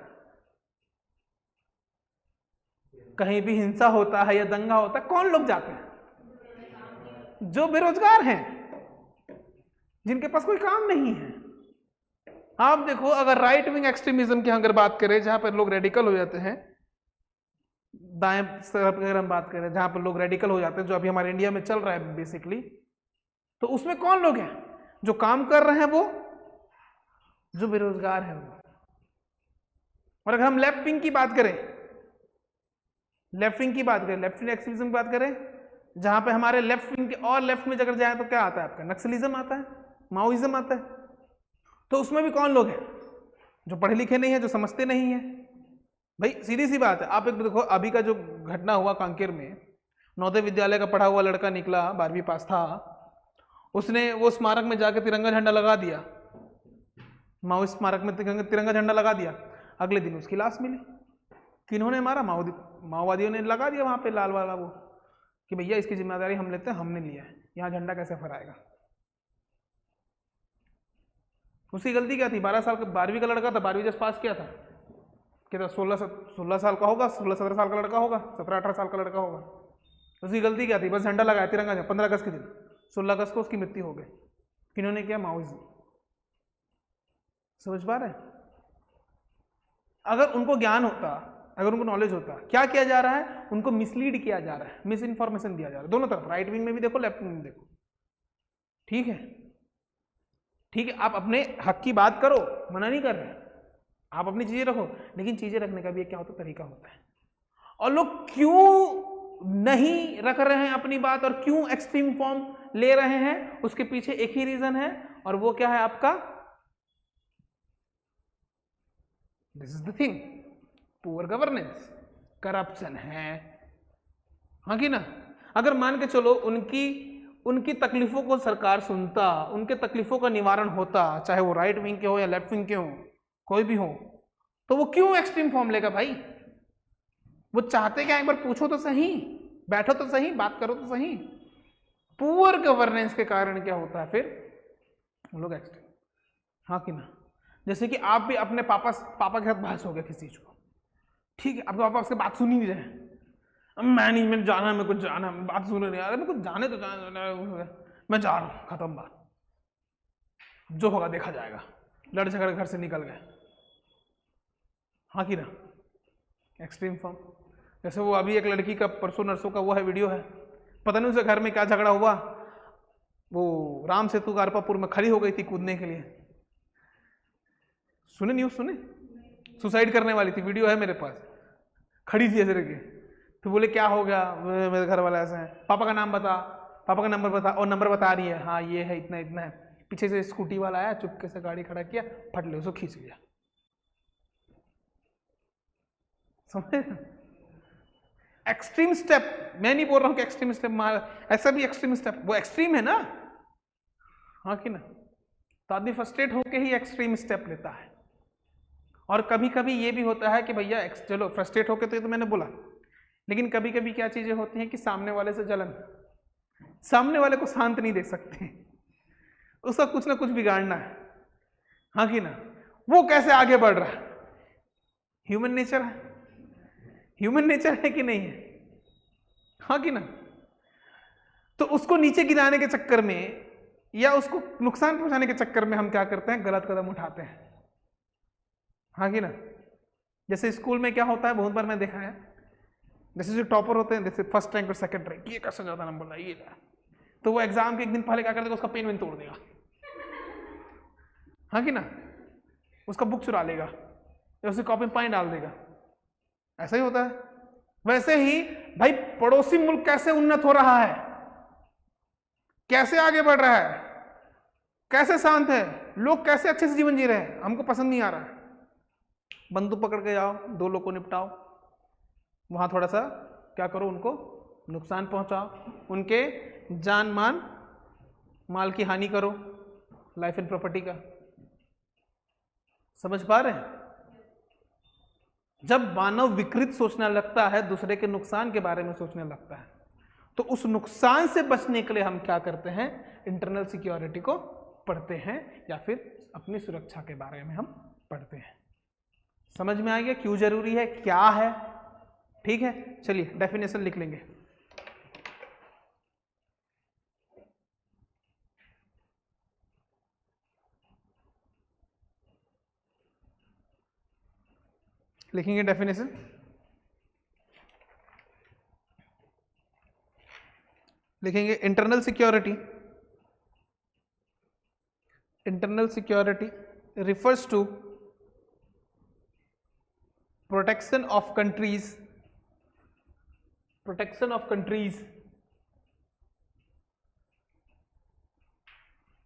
कहीं भी हिंसा होता है या दंगा होता है, कौन लोग जाते हैं? जो बेरोजगार हैं, जिनके पास कोई काम नहीं है। आप देखो, अगर राइट विंग एक्सट्रीमिज्म की अगर बात करें, जहां पर लोग रेडिकल हो जाते हैं, दाएं तरफ अगर हम बात करें जहां पर लोग रेडिकल हो जाते हैं, जो अभी हमारे इंडिया में चल रहा है बेसिकली, तो उसमें कौन लोग हैं? जो काम कर रहे हैं वो, जो बेरोजगार है वो। और अगर हम लेफ्ट विंग की बात करें, लेफ्ट विंग एक्सट्रीमिज्म की बात करें, जहां पे हमारे लेफ्ट विंग के और लेफ्ट में अगर जाए तो क्या आता है आपका? नक्सलिज्म आता है, माओइज्म आता है। तो उसमें भी कौन लोग हैं? जो पढ़े लिखे नहीं है, जो समझते नहीं है। भाई सीधी सी बात है, आप एक देखो, अभी का जो घटना हुआ कांकेर में, नवोदय विद्यालय का पढ़ा हुआ लड़का निकला, 12वीं पास था, उसने वो स्मारक में जाकर तिरंगा झंडा लगा दिया, माओवादी स्मारक में तिरंगा झंडा लगा दिया। अगले दिन उसकी लाश मिली। किन्होंने मारा? माओवादियों ने लगा दिया वहां पे लाल वाला वो, कि भैया इसकी जिम्मेदारी हम लेते हैं, हमने लिया है, यहाँ झंडा कैसे फहराएगा। उसकी गलती क्या थी? 12 साल का, 12वीं का लड़का था, 12वीं जस्ट पास किया था, कितना 16 साल का होगा, 16-17 साल का लड़का होगा, 17-18 साल का लड़का होगा। उसकी गलती क्या थी? बस झंडा लगाया, तिरंगा। 15 अगस्त के दिन, 16 अगस्त को उसकी मृत्यु हो गई। किन्होंने किया? माओवादी। समझ पा रहे? अगर उनको ज्ञान होता, अगर उनको नॉलेज होता, क्या किया जा रहा है? उनको मिसलीड किया जा रहा है, मिस इन्फॉर्मेशन दिया जा रहा है, दोनों तरफ, राइट विंग में भी देखो, लेफ्ट विंग में देखो। ठीक है, ठीक है, आप अपने हक की बात करो, मना नहीं कर रहे, आप अपनी चीजें रखो, लेकिन चीजें रखने का भी एक क्या होता है? तरीका होता है। और लोग क्यों नहीं रख रहे हैं अपनी बात, और क्यों एक्सट्रीम फॉर्म ले रहे हैं, उसके पीछे एक ही रीजन है, और वो क्या है आपका? This is the thing, poor governance, corruption है। हाँ कि ना? अगर मान के चलो उनकी तकलीफों को सरकार सुनता, उनके तकलीफों का निवारण होता, चाहे वो राइट विंग के हो या लेफ्ट विंग के हो, कोई भी हो, तो वो क्यों एक्सट्रीम फॉर्म लेगा भाई? वो चाहते क्या? एक बार पूछो तो सही, बैठो तो सही, बात करो तो सही। पुअर गवर्नेंस के कारण क्या होता है फिर? वो लोग एक्सट्रीम। हाँ कि ना? जैसे कि आप भी अपने पापा के साथ बहस हो गया किसी चीज को, ठीक है, आपके पापा उसके बात सुन ही नहीं रहे, मैंने जाना, मेरे को जाना, बात सुन रहे, अरे मेरे को जाने तो जाने, मैं जा रहा हूँ, खत्म बात, जो होगा देखा जाएगा, लड़ झगड़ घर से निकल गए। हाँ कि ना? Extreme form. जैसे वो अभी एक लड़की का परसों नरसों का वो है, वीडियो है, पता नहीं उसे घर में क्या झगड़ा हुआ, वो राम सेतु गारपापुर में खड़ी हो गई थी कूदने के लिए। सुने न्यूज? सुने? सुसाइड करने वाली थी, वीडियो है मेरे पास, खड़ी थी ऐसे करके। तो बोले क्या हो गया? मेरे घर वाले ऐसे हैं, पापा का नाम बता, पापा का नंबर बता, और नंबर बता रही है, हाँ ये है, इतना इतना है। पीछे से स्कूटी वाला आया, चुपके से गाड़ी खड़ा किया, फट ले उसको खींच लिया। समझे? Extreme step. मैं नहीं बोल रहा हूं कि एक्सट्रीम स्टेप, ऐसा भी एक्सट्रीम स्टेप, वो एक्सट्रीम है ना? हाँ कि ना? तो आदमी फ्रस्ट्रेट होके ही एक्सट्रीम स्टेप लेता है। और कभी कभी ये भी होता है कि भैया चलो फ्रस्ट्रेट होके, तो ये तो मैंने बोला, लेकिन कभी कभी क्या चीजें होती हैं कि सामने वाले से जलन, सामने वाले को शांत नहीं देख सकते, उसका कुछ ना कुछ बिगाड़ना है। हाँ कि ना? वो कैसे आगे बढ़ रहा है? ह्यूमन नेचर है, ह्यूमन नेचर है कि नहीं है? हाँ कि ना? तो उसको नीचे गिराने के चक्कर में या उसको नुकसान पहुंचाने के चक्कर में हम क्या करते हैं? गलत कदम उठाते हैं। हाँ कि ना? जैसे स्कूल में क्या होता है, बहुत बार मैं देखा है, जैसे जो टॉपर होते हैं, जैसे फर्स्ट रैंक और सेकंड रैंक, ये कैसे ज्यादा नंबर लाया, ये, तो वो एग्जाम के एक दिन पहले क्या कर देगा? उसका पेन वेन तोड़ देगा। हाँ कि ना? उसका बुक चुरा लेगा या उसकी कॉपी में पानी डाल देगा। ऐसा ही होता है। वैसे ही भाई, पड़ोसी मुल्क कैसे उन्नत हो रहा है, कैसे आगे बढ़ रहा है, कैसे शांत है, लोग कैसे अच्छे से जीवन जी रहे हैं, हमको पसंद नहीं आ रहा है। बंदूक पकड़ के जाओ, दो लोग को निपटाओ, वहां थोड़ा सा क्या करो, उनको नुकसान पहुंचाओ, उनके जान मान माल की हानि करो, लाइफ एंड प्रॉपर्टी का। समझ पा रहे हैं? जब मानव विकृत सोचने लगता है, दूसरे के नुकसान के बारे में सोचने लगता है, तो उस नुकसान से बचने के लिए हम क्या करते हैं? इंटरनल सिक्योरिटी को पढ़ते हैं या फिर अपनी सुरक्षा के बारे में हम पढ़ते हैं। समझ में आ गया क्यों जरूरी है, क्या है? ठीक है, चलिए डेफिनेशन लिख लेंगे। लिखेंगे डेफिनेशन। लिखेंगे internal security. Internal security refers to protection of countries,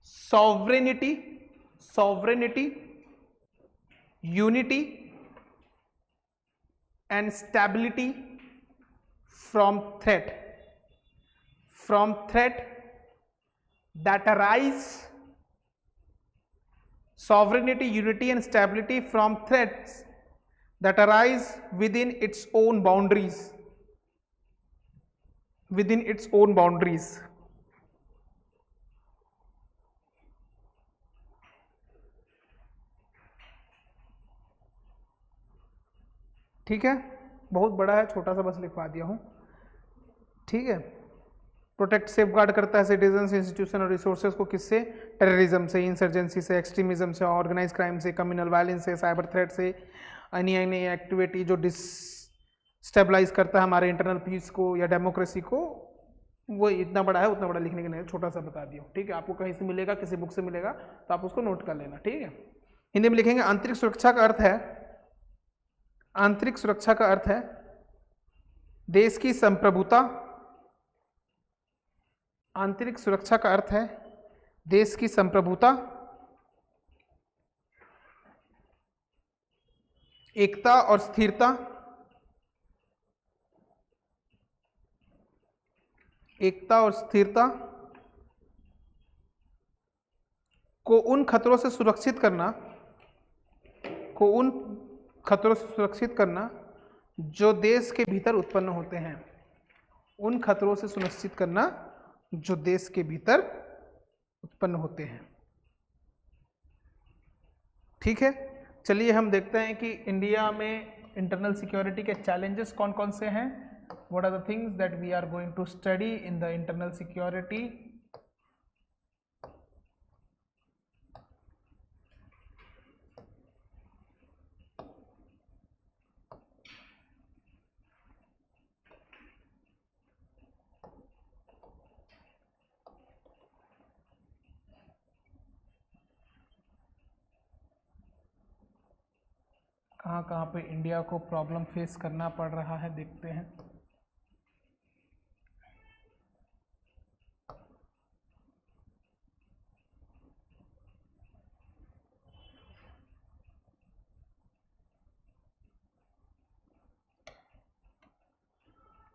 sovereignty, unity and stability from threat that arise, sovereignty, unity and stability from threats that arise within its own boundaries, ठीक है, बहुत बड़ा है, छोटा सा बस लिखवा दिया हूं। ठीक है, प्रोटेक्ट सेफ गार्ड करता है सिटीजन्स, इंस्टीट्यूशन और रिसोर्सेज को किससे? टेररिज्म से, इंसर्जेंसी से, एक्सट्रीमिज्म से, ऑर्गेनाइज क्राइम से, कम्युनल वायलेंस से, साइबर थ्रेट से, any एक्टिविटी जो डिस्टेबलाइज करता है हमारे इंटरनल पीस को या डेमोक्रेसी को। वो इतना बड़ा है, उतना बड़ा लिखने के नहीं, छोटा सा बता दिया। ठीक है, आपको कहीं से मिलेगा, किसी बुक से मिलेगा तो आप उसको नोट कर लेना। ठीक है, हिंदी में लिखेंगे आंतरिक सुरक्षा का अर्थ है, आंतरिक सुरक्षा का अर्थ है देश की संप्रभुता। आंतरिक सुरक्षा का अर्थ है देश की संप्रभुता, एकता और स्थिरता, एकता और स्थिरता को उन खतरों से सुरक्षित करना, को उन खतरों से सुरक्षित करना जो देश के भीतर उत्पन्न होते हैं, उन खतरों से सुनिश्चित करना जो देश के भीतर उत्पन्न होते हैं। ठीक है, चलिए हम देखते हैं कि इंडिया में इंटरनल सिक्योरिटी के चैलेंजेस कौन कौन से हैं। What are the things that we are going to study in the internal security. कहाँ कहाँ पे इंडिया को प्रॉब्लम फेस करना पड़ रहा है, देखते हैं।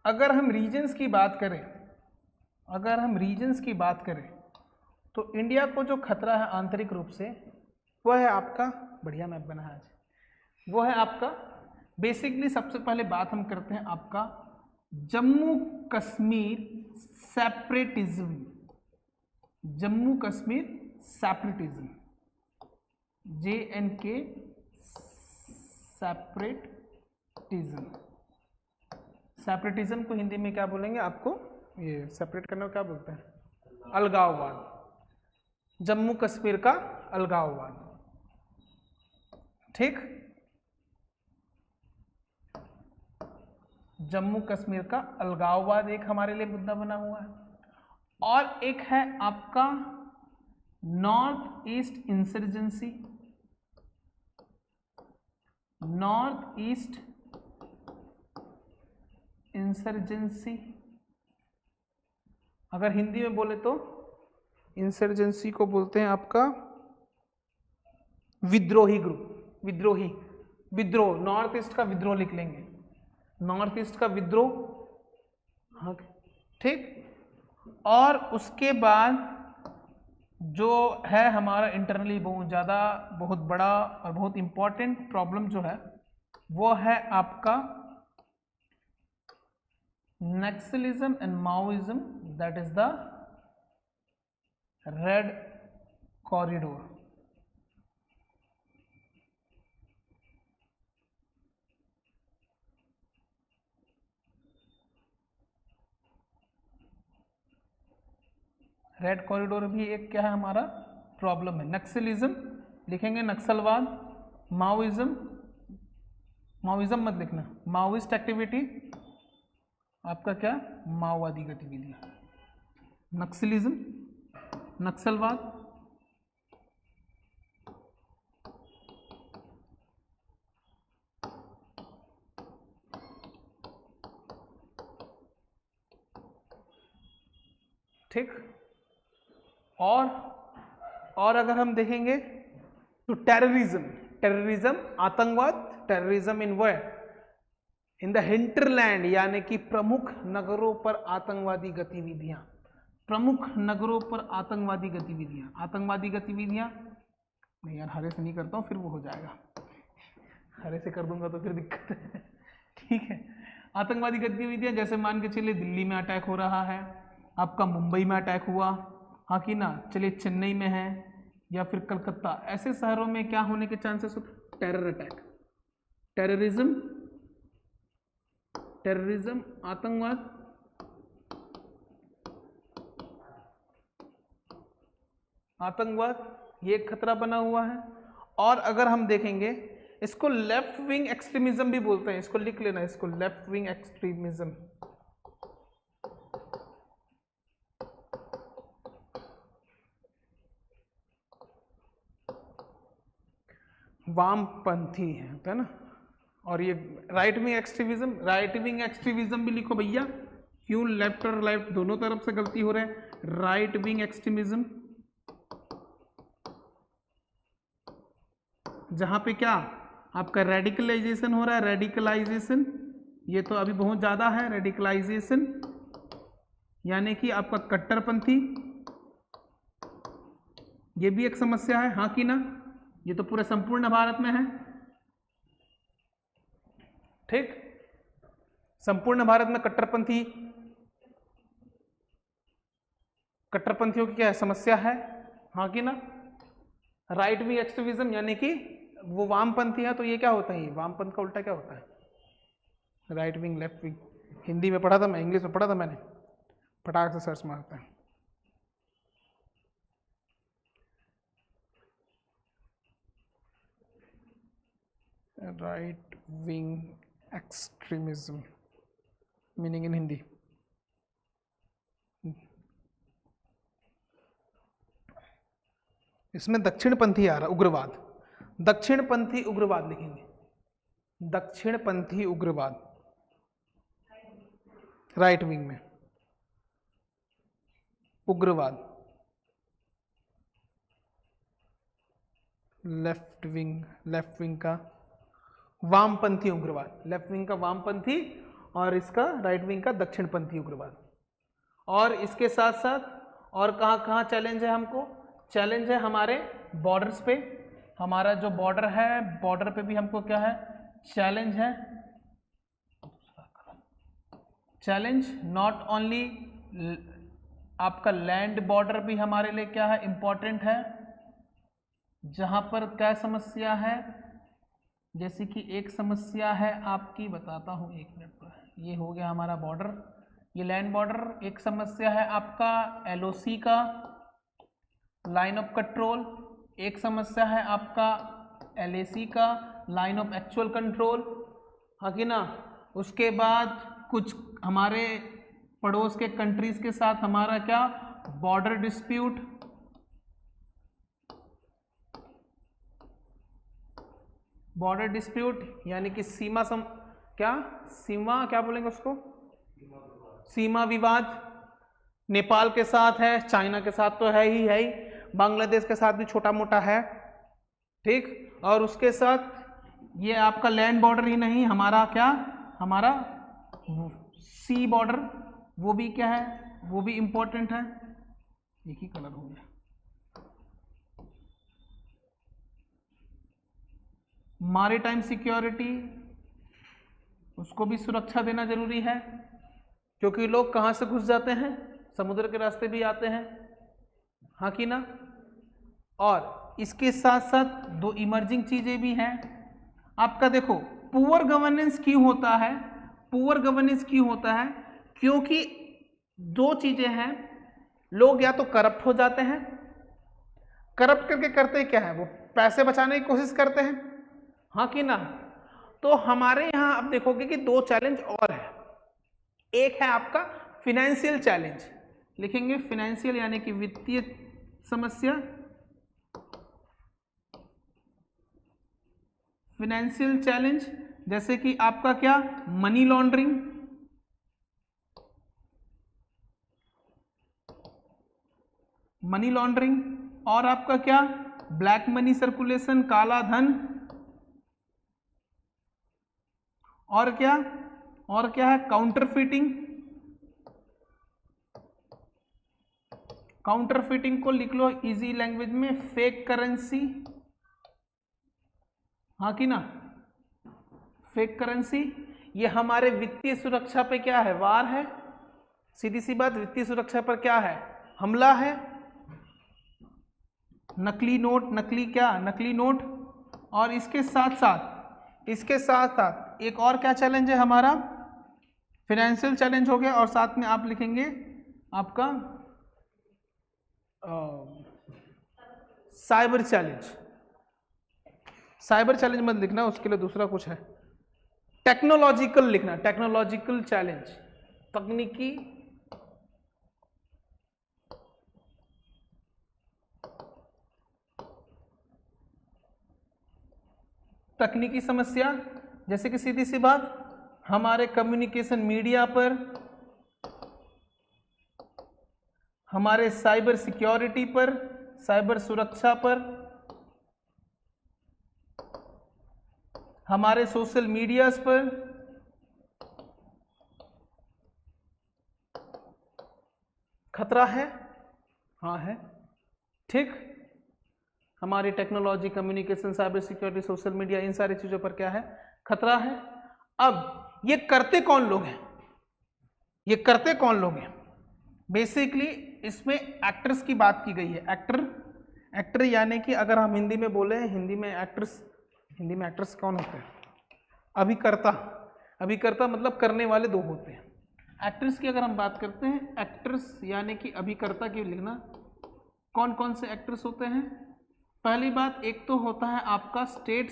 अगर हम रीजन्स की बात करें, अगर हम रीजन्स की बात करें तो इंडिया को जो खतरा है आंतरिक रूप से वह है आपका, बढ़िया मैप बना है आज, वो है आपका बेसिकली सबसे पहले बात हम करते हैं आपका Jammu Kashmir separatism, Jammu Kashmir separatism, JNK separatism. Separatism को हिंदी में क्या बोलेंगे आपको, ये सेपरेट करने को क्या बोलते हैं? अलगाववाद, जम्मू कश्मीर का अलगाववाद। ठीक, जम्मू कश्मीर का अलगाववाद एक हमारे लिए मुद्दा बना हुआ है, और एक है आपका north east insurgency, north east insurgency. अगर हिंदी में बोले तो इंसर्जेंसी को बोलते हैं आपका विद्रोही ग्रुप, विद्रोही, विद्रोह, नॉर्थ ईस्ट का विद्रोह लिख लेंगे, नॉर्थ ईस्ट का विद्रोह। हाँ, ठीक। और उसके बाद जो है हमारा इंटरनली बहुत ज़्यादा, बहुत बड़ा और बहुत इम्पॉर्टेंट प्रॉब्लम जो है वो है आपका Naxalism and Maoism, that is the red corridor. Red corridor भी एक क्या है हमारा प्रॉब्लम है। नक्सलिज्म लिखेंगे, नक्सलवाद। माओइज्म, माओइज्म मत लिखना, माओइस्ट एक्टिविटी आपका क्या, माओवादी गतिविधियां। नक्सलिज्म, नक्सलवाद। ठीक। और अगर हम देखेंगे तो टेररिज्म, टेररिज्म आतंकवाद, terrorism in where, in the hinterland, यानी कि प्रमुख नगरों पर आतंकवादी गतिविधियां। प्रमुख नगरों पर आतंकवादी गतिविधियां, आतंकवादी गतिविधियां नहीं यार, हरे से नहीं करता हूँ फिर वो हो जाएगा, हरे से कर दूंगा तो फिर दिक्कत है। ठीक है, आतंकवादी गतिविधियां जैसे मान के चलिए दिल्ली में अटैक हो रहा है, आपका मुंबई में अटैक हुआ, हाँ कि ना, चलिए चेन्नई में है या फिर कलकत्ता, ऐसे शहरों में क्या होने के चांसेस होते, टेरर अटैक। टेररिज्म, टेररिज्म आतंकवाद, आतंकवाद ये एक खतरा बना हुआ है। और अगर हम देखेंगे इसको लेफ्ट विंग एक्सट्रीमिज्म भी बोलते हैं, इसको लिख लेना, इसको लेफ्ट विंग एक्सट्रीमिज्म। वामपंथी है ना। और ये right wing extremism, right wing extremism भी लिखो भैया, क्यों लेफ्ट और राइट दोनों तरफ से गलती हो रहा है। राइट विंग एक्सट्रीमिज्म जहां पे क्या आपका रेडिकलाइजेशन हो रहा है, रेडिकलाइजेशन, ये तो अभी बहुत ज्यादा है रेडिकलाइजेशन, यानी कि आपका कट्टरपंथी, ये भी एक समस्या है, हाँ कि ना, ये तो पूरे संपूर्ण भारत में है। ठीक, संपूर्ण भारत में कट्टरपंथी, कट्टरपंथियों की क्या है, समस्या है, हाँ कि ना। राइट विंग एक्सट्रीमिज्म यानी कि वो वामपंथी है, तो ये क्या होता है, ये वामपंथ का उल्टा क्या होता है, right wing, left wing. Hindi में पढ़ा था मैं, इंग्लिश में पढ़ा था मैंने, फटाक से सर्च मारता है। Right wing extremism meaning in Hindi, इसमें दक्षिणपंथी आ रहा, उग्रवाद, दक्षिणपंथी उग्रवाद लिखेंगे, दक्षिणपंथी उग्रवाद राइट विंग में, उग्रवाद लेफ्ट विंग, लेफ्ट विंग का वामपंथी उग्रवाद, लेफ्ट विंग का वामपंथी और इसका राइट विंग का दक्षिणपंथी उग्रवाद। और इसके साथ साथ और कहाँ चैलेंज है हमको, चैलेंज है हमारे बॉर्डर्स पे, हमारा जो बॉर्डर है, बॉर्डर पे भी हमको क्या है, चैलेंज है। चैलेंज नॉट ओनली आपका लैंड बॉर्डर भी हमारे लिए क्या है, इंपॉर्टेंट है, जहां पर क्या समस्या है, जैसे कि एक समस्या है आपकी, बताता हूं एक मिनट पर, ये हो गया हमारा बॉर्डर, ये लैंड बॉर्डर। एक समस्या है आपका एलओसी का, लाइन ऑफ कंट्रोल, एक समस्या है आपका एलएसी का, लाइन ऑफ एक्चुअल कंट्रोल, हाँ कि ना। उसके बाद कुछ हमारे पड़ोस के कंट्रीज के साथ हमारा क्या, बॉर्डर डिस्प्यूट, बॉर्डर डिस्प्यूट यानी कि सीमा सीमा क्या बोलेंगे उसको, सीमा विवाद। नेपाल के साथ है, चाइना के साथ तो है ही, बांग्लादेश के साथ भी छोटा मोटा है, ठीक। और उसके साथ ये आपका लैंड बॉर्डर ही नहीं, हमारा क्या, हमारा सी बॉर्डर, वो भी क्या है, वो भी इंपॉर्टेंट है। एक ही कलर हो गया। मैरीटाइम सिक्योरिटी, उसको भी सुरक्षा देना जरूरी है, क्योंकि लोग कहाँ से घुस जाते हैं, समुद्र के रास्ते भी आते हैं, हाँ कि ना। और इसके साथ साथ दो इमर्जिंग चीजें भी हैं आपका। देखो पुअर गवर्नेंस क्यों होता है, पुअर गवर्नेंस क्यों होता है, क्योंकि दो चीजें हैं, लोग या तो करप्ट हो जाते हैं, करप्ट करके करते क्या है, वो पैसे बचाने की कोशिश करते हैं, हाँ कि ना। तो हमारे यहाँ अब देखोगे कि दो चैलेंज और है, एक है आपका फिनेंशियल चैलेंज, लिखेंगे फिनेंशियल यानी कि वित्तीय समस्या, फिनेंशियल चैलेंज, जैसे कि आपका क्या मनी लॉन्ड्रिंग, मनी लॉन्ड्रिंग, और आपका क्या ब्लैक मनी सर्कुलेशन, काला धन, और क्या है काउंटरफिटिंग। काउंटरफिटिंग को लिख लो इजी लैंग्वेज में फेक करेंसी, हाँ कि ना, फेक करेंसी। ये हमारे वित्तीय सुरक्षा पे क्या है, वार है, सीधी सी बात, वित्तीय सुरक्षा पर क्या है, हमला है। नकली नोट, नकली नोट, और इसके साथ साथ एक और क्या चैलेंज है हमारा, फिनेंशियल चैलेंज हो गया, और साथ में आप लिखेंगे आपका साइबर चैलेंज। साइबर चैलेंज मत लिखना, उसके लिए दूसरा कुछ है, टेक्नोलॉजिकल लिखना, टेक्नोलॉजिकल चैलेंज, तकनीकी समस्या, जैसे कि सीधी सी बात हमारे कम्युनिकेशन मीडिया पर, हमारे साइबर सिक्योरिटी पर, साइबर सुरक्षा पर, हमारे सोशल मीडियाज पर, खतरा है, हाँ है, ठीक। हमारी technology, communication, cyber security, social media, इन सारी चीजों पर क्या है, खतरा है। अब ये करते कौन लोग हैं, ये करते कौन लोग हैं, बेसिकली इसमें एक्टर्स की बात की गई है। एक्टर यानी कि अगर हम हिंदी में बोले, हिंदी में एक्टर्स कौन होते हैं, अभिकर्ता मतलब करने वाले दो होते हैं। एक्टर्स की अगर हम बात करते हैं, एक्टर्स यानी कि अभिकर्ता की लिखना, कौन कौन से एक्टर्स होते हैं। पहली बात, एक तो होता है आपका स्टेट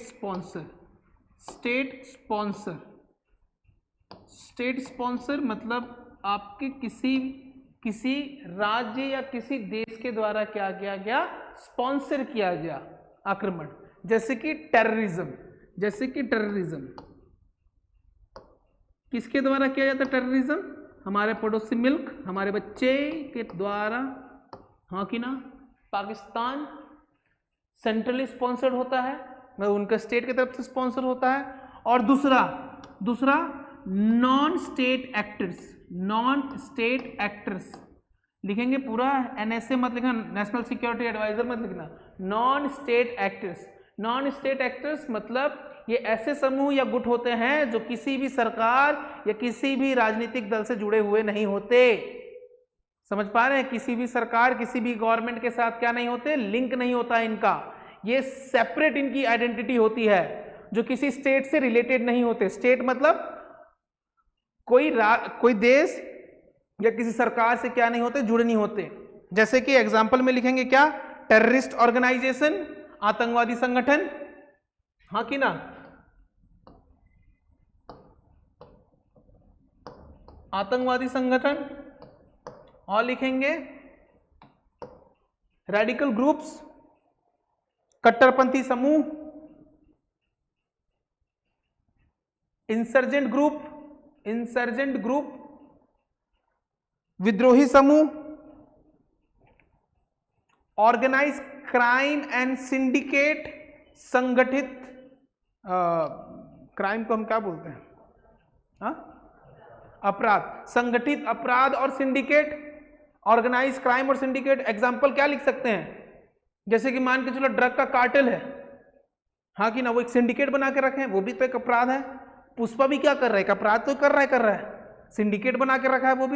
स्पॉन्सर मतलब आपके किसी राज्य या किसी देश के द्वारा क्या किया गया, स्पॉन्सर किया गया आक्रमण, जैसे कि टेररिज्म, किसके द्वारा किया जाता है टेररिज्म, हमारे पड़ोसी मुल्क, हमारे बच्चे के द्वारा, हाँ कि ना। पाकिस्तान सेंट्रली स्पॉन्सर्ड होता है, मतलब उनका स्टेट की तरफ से स्पॉन्सर होता है। और दूसरा नॉन स्टेट एक्टर्स लिखेंगे पूरा, NSA मत लिखना, नेशनल सिक्योरिटी एडवाइजर मत लिखना, नॉन स्टेट एक्टर्स मतलब ये ऐसे समूह या गुट होते हैं जो किसी भी सरकार या किसी भी राजनीतिक दल से जुड़े हुए नहीं होते। समझ पा रहे हैं, किसी भी सरकार, किसी भी गवर्नमेंट के साथ क्या नहीं होते, लिंक नहीं होता इनका, ये सेपरेट इनकी आइडेंटिटी होती है, जो किसी स्टेट से रिलेटेड नहीं होते। स्टेट मतलब कोई देश या किसी सरकार से क्या नहीं होते, जुड़े नहीं होते। जैसे कि एग्जांपल में लिखेंगे क्या, टेररिस्ट ऑर्गेनाइजेशन, आतंकवादी संगठन, हाँ कि ना। आतंकवादी संगठन, और लिखेंगे रेडिकल ग्रुप्स, कट्टरपंथी समूह, इंसर्जेंट ग्रुप, विद्रोही समूह, ऑर्गेनाइज क्राइम एंड सिंडिकेट, संगठित क्राइम को हम क्या बोलते हैं, हाँ, अपराध, संगठित अपराध और सिंडिकेट, ऑर्गेनाइज क्राइम और सिंडिकेट। एग्जाम्पल क्या लिख सकते हैं, जैसे कि मान के चलो ड्रग का कार्टेल है, हाँ कि ना, वो एक सिंडिकेट बना के रखे हैं, वो भी तो एक अपराध है। पुष्पा भी क्या कर रहा है, एक अपराध तो कर रहा है, सिंडिकेट बना के रखा है, वो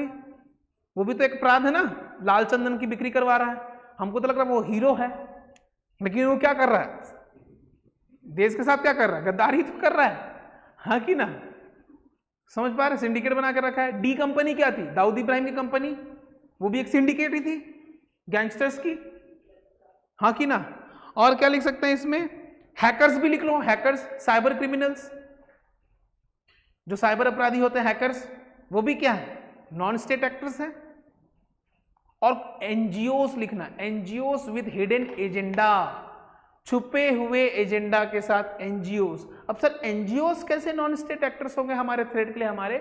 भी तो एक अपराध है ना, लाल चंदन की बिक्री करवा रहा है। हमको तो लग रहा है वो हीरो है, लेकिन वो क्या कर रहा है, देश के साथ क्या कर रहा है, गद्दारी तो कर रहा है, हाँ कि ना, समझ पा रहे, सिंडिकेट बना कर रखा है। डी कंपनी क्या थी, दाऊद इब्राहिम की कंपनी, वो भी एक सिंडिकेट ही थी गैंगस्टर्स की, हाँ कि ना। और क्या लिख सकते हैं इसमें, हैकर्स भी लिख लो, हैकर्स साइबर क्रिमिनल्स, जो साइबर अपराधी होते हैं हैकर्स, वो भी क्या है, नॉन स्टेट एक्टर्स हैं। और एनजीओस लिखना, एनजीओस विद हिडन एजेंडा, छुपे हुए एजेंडा के साथ एनजीओस। अब सर एनजीओस कैसे नॉन स्टेट एक्टर्स हो गए हमारे थ्रेट के लिए, हमारे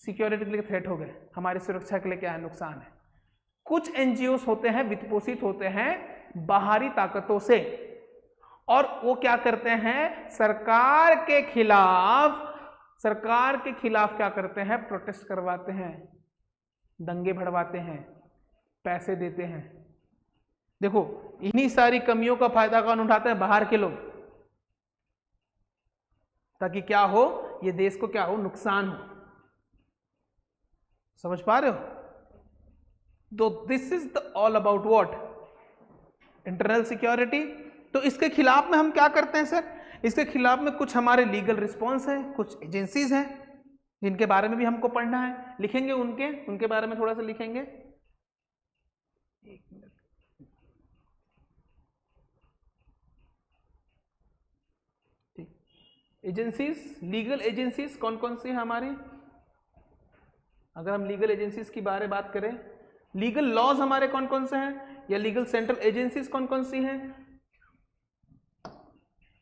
सिक्योरिटी के लिए थ्रेट हो गए, हमारी सुरक्षा के लिए क्या है, नुकसान है। कुछ एनजीओस होते हैं वित्तपोषित होते हैं बाहरी ताकतों से, और वो क्या करते हैं, सरकार के खिलाफ क्या करते हैं, प्रोटेस्ट करवाते हैं, दंगे भड़वाते हैं, पैसे देते हैं। देखो इन्हीं सारी कमियों का फायदा कौन उठाते हैं, बाहर के लोग, ताकि क्या हो, ये देश को क्या हो, नुकसान हो। समझ पा रहे हो। तो this is the all about what, internal security. तो इसके खिलाफ में हम क्या करते हैं सर, इसके खिलाफ में कुछ हमारे लीगल रिस्पॉन्स हैं, कुछ एजेंसीज हैं जिनके बारे में भी हमको पढ़ना है, लिखेंगे उनके बारे में थोड़ा सा लिखेंगे। एक मिनट, एजेंसीज, लीगल एजेंसीज कौन कौन सी है हमारी। अगर हम लीगल एजेंसीज की बात करें, लीगल लॉज हमारे कौन कौन से हैं, या लीगल सेंट्रल एजेंसीज कौन कौन सी हैं।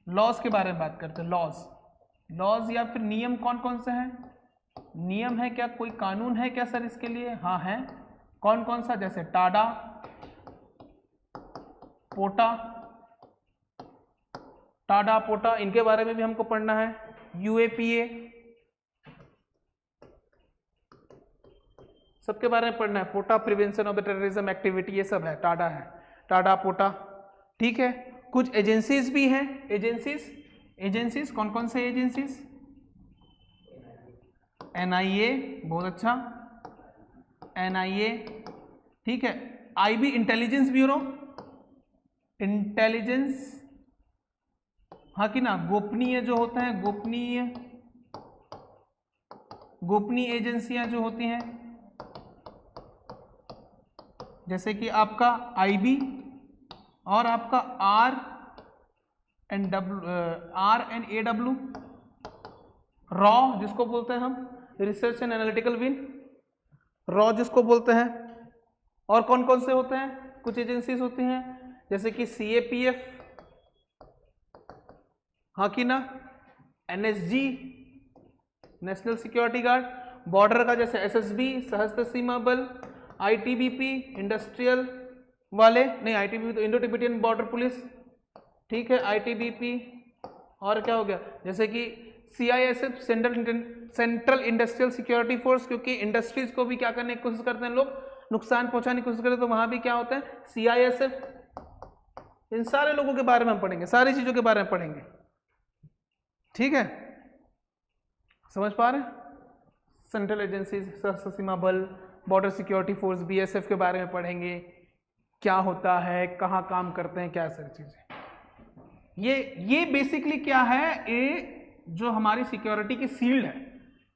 लॉज के बारे में बात करते हैं, लॉज या फिर नियम कौन कौन से हैं, नियम है क्या, कोई कानून है क्या सर इसके लिए, हाँ है, कौन कौन सा, जैसे टाडा, पोटा, इनके बारे में भी हमको पढ़ना है। यूएपीए, सबके बारे में पढ़ना है। POTA, prevention of the terrorism activity, ये सब है, टाडा है, टाडा पोटा, ठीक है। कुछ एजेंसीज भी हैं, एजेंसीज कौन कौन से एजेंसीज, एनआईए, बहुत अच्छा, एनआईए, ठीक है। आईबी, इंटेलिजेंस ब्यूरो, इंटेलिजेंस, हाँ कि ना, गोपनीय जो होते हैं, गोपनीय एजेंसियां जो होती हैं, जैसे कि आपका आईबी और आपका आर एंड ए डब्ल्यू, रॉ जिसको बोलते हैं हम, रिसर्च एंड एनालिटिकल विंग, रॉ जिसको बोलते हैं। और कौन कौन से होते हैं, कुछ एजेंसीज होती हैं जैसे कि सीएपीएफ, हाँ कि ना, NSG, national security guard, border का जैसे एसएसबी, सशस्त्र सीमा बल, आईटीबीपी, इंडस्ट्रियल वाले, नहीं आईटीबीपी तो इंडो टिबेटियन बॉर्डर पुलिस, ठीक है, आईटीबीपी। और क्या हो गया, जैसे कि CISF, central industrial security force, क्योंकि इंडस्ट्रीज को भी क्या करने की कोशिश करते हैं लोग, नुकसान पहुंचाने की कोशिश करते हैं, तो वहां भी क्या होता है, सीआईएसएफ। इन सारे लोगों के बारे में हम पढ़ेंगे, सारी चीजों के बारे में पढ़ेंगे, ठीक है, समझ पा रहे हैं। सेंट्रल एजेंसीज, सशस्त्र सीमा बल, बॉर्डर सिक्योरिटी फोर्स, बीएसएफ के बारे में पढ़ेंगे, क्या होता है, कहाँ काम करते हैं, क्या सारी चीजें। ये बेसिकली क्या है, ये जो हमारी सिक्योरिटी की शील्ड है,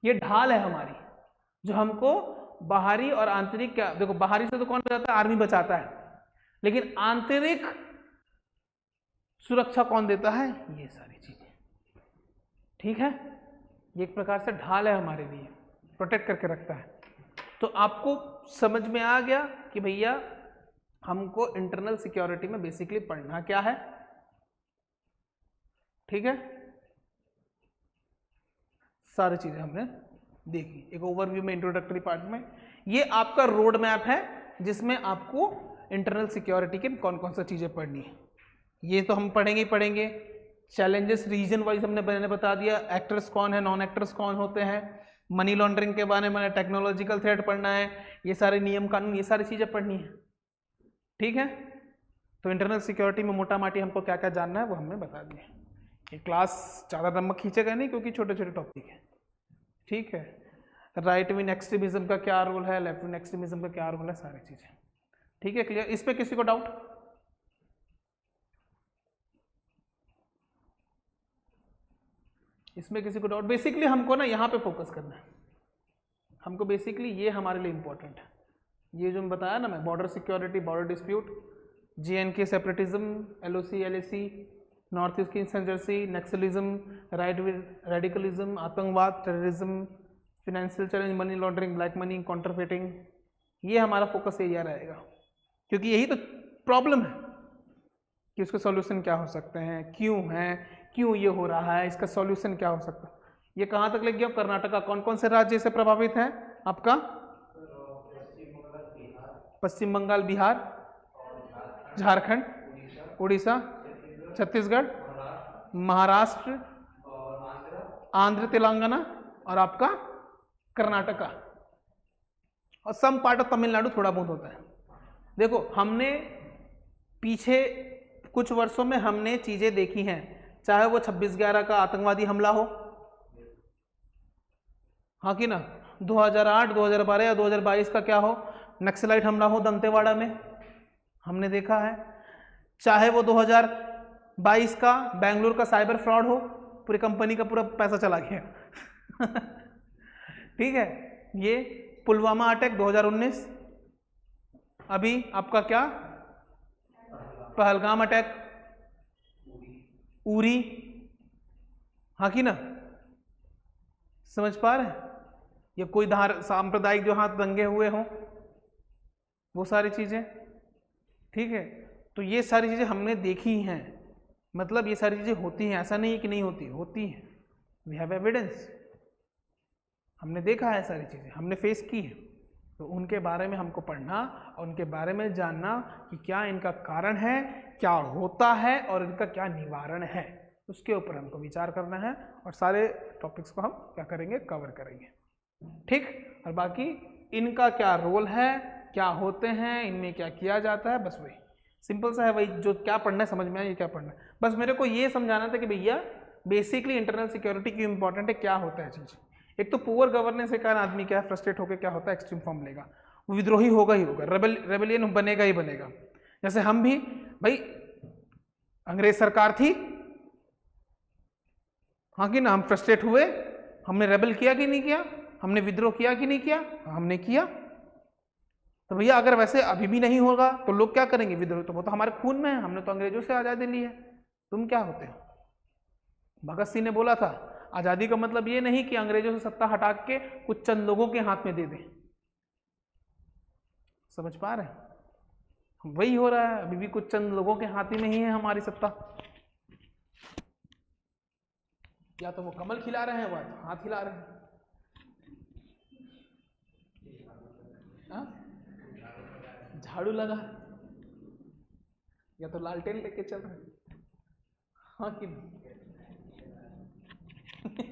ये ढाल है हमारी, जो हमको बाहरी और आंतरिक, क्या देखो, बाहरी से तो कौन बचाता है, आर्मी बचाता है, लेकिन आंतरिक सुरक्षा कौन देता है, ये सारी चीजें, ठीक है। ये एक प्रकार से ढाल है हमारे लिए, प्रोटेक्ट करके रखता है। तो आपको समझ में आ गया कि भैया हमको इंटरनल सिक्योरिटी में बेसिकली पढ़ना क्या है, ठीक है। सारी चीजें हमने देखी एक ओवरव्यू में, इंट्रोडक्टरी पार्ट में। ये आपका रोड मैप है जिसमें आपको इंटरनल सिक्योरिटी के कौन कौन सा चीजें पढ़नी है, ये तो हम पढ़ेंगे ही पढ़ेंगे। चैलेंजेस रीजन वाइज मैंने बता दिया, एक्टर्स कौन है, नॉन एक्टर्स कौन होते हैं, मनी लॉन्ड्रिंग के बारे में, टेक्नोलॉजिकल थ्रेट पढ़ना है, ये सारे नियम कानून, ये सारी चीजें पढ़नी है, ठीक है। तो इंटरनल सिक्योरिटी में मोटा माटी हमको क्या क्या जानना है वो हमने बता दिया। ये क्लास ज़्यादा लंबा खींचेगा नहीं क्योंकि छोटे छोटे टॉपिक है, ठीक है। राइट विंग एक्सट्रीमिज्म का क्या रोल है, लेफ्ट विंग एक्सट्रीमिज्म का क्या रोल है, सारी चीज़ें, ठीक है, क्लियर। इस पर किसी को डाउट, इसमें किसी को डाउट? बेसिकली हमको ना यहाँ पे फोकस करना है, हमको बेसिकली ये हमारे लिए इम्पोर्टेंट है। ये जो मैं बताया ना मैं, border security, border dispute, JNK separatism, LOC, LAC, north east की इंसर्जेंसी, नक्सलिज्म, रेडिकलिज्म, आतंकवाद, terrorism, financial challenge, money laundering, black money, काउंटरफेटिंग, ये हमारा फोकस एरिया रहेगा, क्योंकि यही तो प्रॉब्लम है कि उसके सॉल्यूशन क्या हो सकते हैं, क्यों है, क्यों ये हो रहा है, इसका सॉल्यूशन क्या हो सकता है। ये कहाँ तक लग गया? कर्नाटका। कौन कौन से राज्य से प्रभावित है आपका? पश्चिम बंगाल, बिहार, झारखंड, उड़ीसा, छत्तीसगढ़, महाराष्ट्र, आंध्र, तेलंगाना और आपका कर्नाटका, और सम पार्ट ऑफ तमिलनाडु थोड़ा बहुत होता है। देखो हमने पीछे कुछ वर्षों में हमने चीजें देखी हैं, चाहे वो 26/11 का आतंकवादी हमला हो, हाँ कि ना, 2008, 2012 या 2022 का क्या हो, नक्सलाइट हमला हो दंतेवाड़ा में, हमने देखा है। चाहे वो 2022 का बेंगलुरु का साइबर फ्रॉड हो, पूरी कंपनी का पूरा पैसा चला गया ठीक है। ये पुलवामा अटैक 2019, अभी आपका क्या, पहलगाम अटैक, उरी, हाँ कि ना, समझ पा रहे हैं? या कोई सांप्रदायिक जो हाथ दंगे हुए हों, वो सारी चीजें, ठीक है। तो ये सारी चीजें हमने देखी हैं, मतलब ये सारी चीजें होती हैं, ऐसा नहीं है कि नहीं होती, होती हैं। वी हैव एविडेंस, हमने देखा है, सारी चीजें हमने फेस की है। तो उनके बारे में हमको पढ़ना और उनके बारे में जानना कि क्या इनका कारण है, क्या होता है और इनका क्या निवारण है, उसके ऊपर हमको विचार करना है और सारे टॉपिक्स को हम क्या करेंगे, कवर करेंगे, ठीक। और बाकी इनका क्या रोल है, क्या होते हैं, इनमें क्या किया जाता है, बस वही सिंपल सा है, वही जो क्या पढ़ना है समझ में आया, ये क्या पढ़ना है, बस मेरे को ये समझाना था कि भैया बेसिकली इंटरनल सिक्योरिटी क्यों इंपॉर्टेंट है, क्या होता है चीज। एक तो पुअर गवर्नेंस के कारण आदमी क्या है, फ्रस्ट्रेट होकर क्या होता है, एक्सट्रीम फॉर्म लेगा, वो विद्रोही होगा ही होगा, रेबेलियन बनेगा ही बनेगा। जैसे हम भी भाई, अंग्रेज सरकार थी, हाँ कि ना, हम फ्रस्ट्रेट हुए, हमने रेबल किया कि नहीं किया, हमने विद्रोह किया कि नहीं किया, हमने किया। तो भैया अगर वैसे अभी भी नहीं होगा तो लोग क्या करेंगे, विद्रोह, तो वो तो हमारे खून में है, हमने तो अंग्रेजों से आजादी ली है। तुम क्या होते हो? भगत सिंह ने बोला था आजादी का मतलब ये नहीं कि अंग्रेजों से सत्ता हटा के कुछ चंद लोगों के हाथ में दे दें, समझ पा रहे हैं? वही हो रहा है, अभी भी कुछ चंद लोगों के हाथ में ही है हमारी सत्ता। या तो वो कमल खिला रहे हैं, वो हाथ हिला रहे हैं, झाड़ू लगा, या तो लालटेन लेके चल रहे हैं, हाँ कि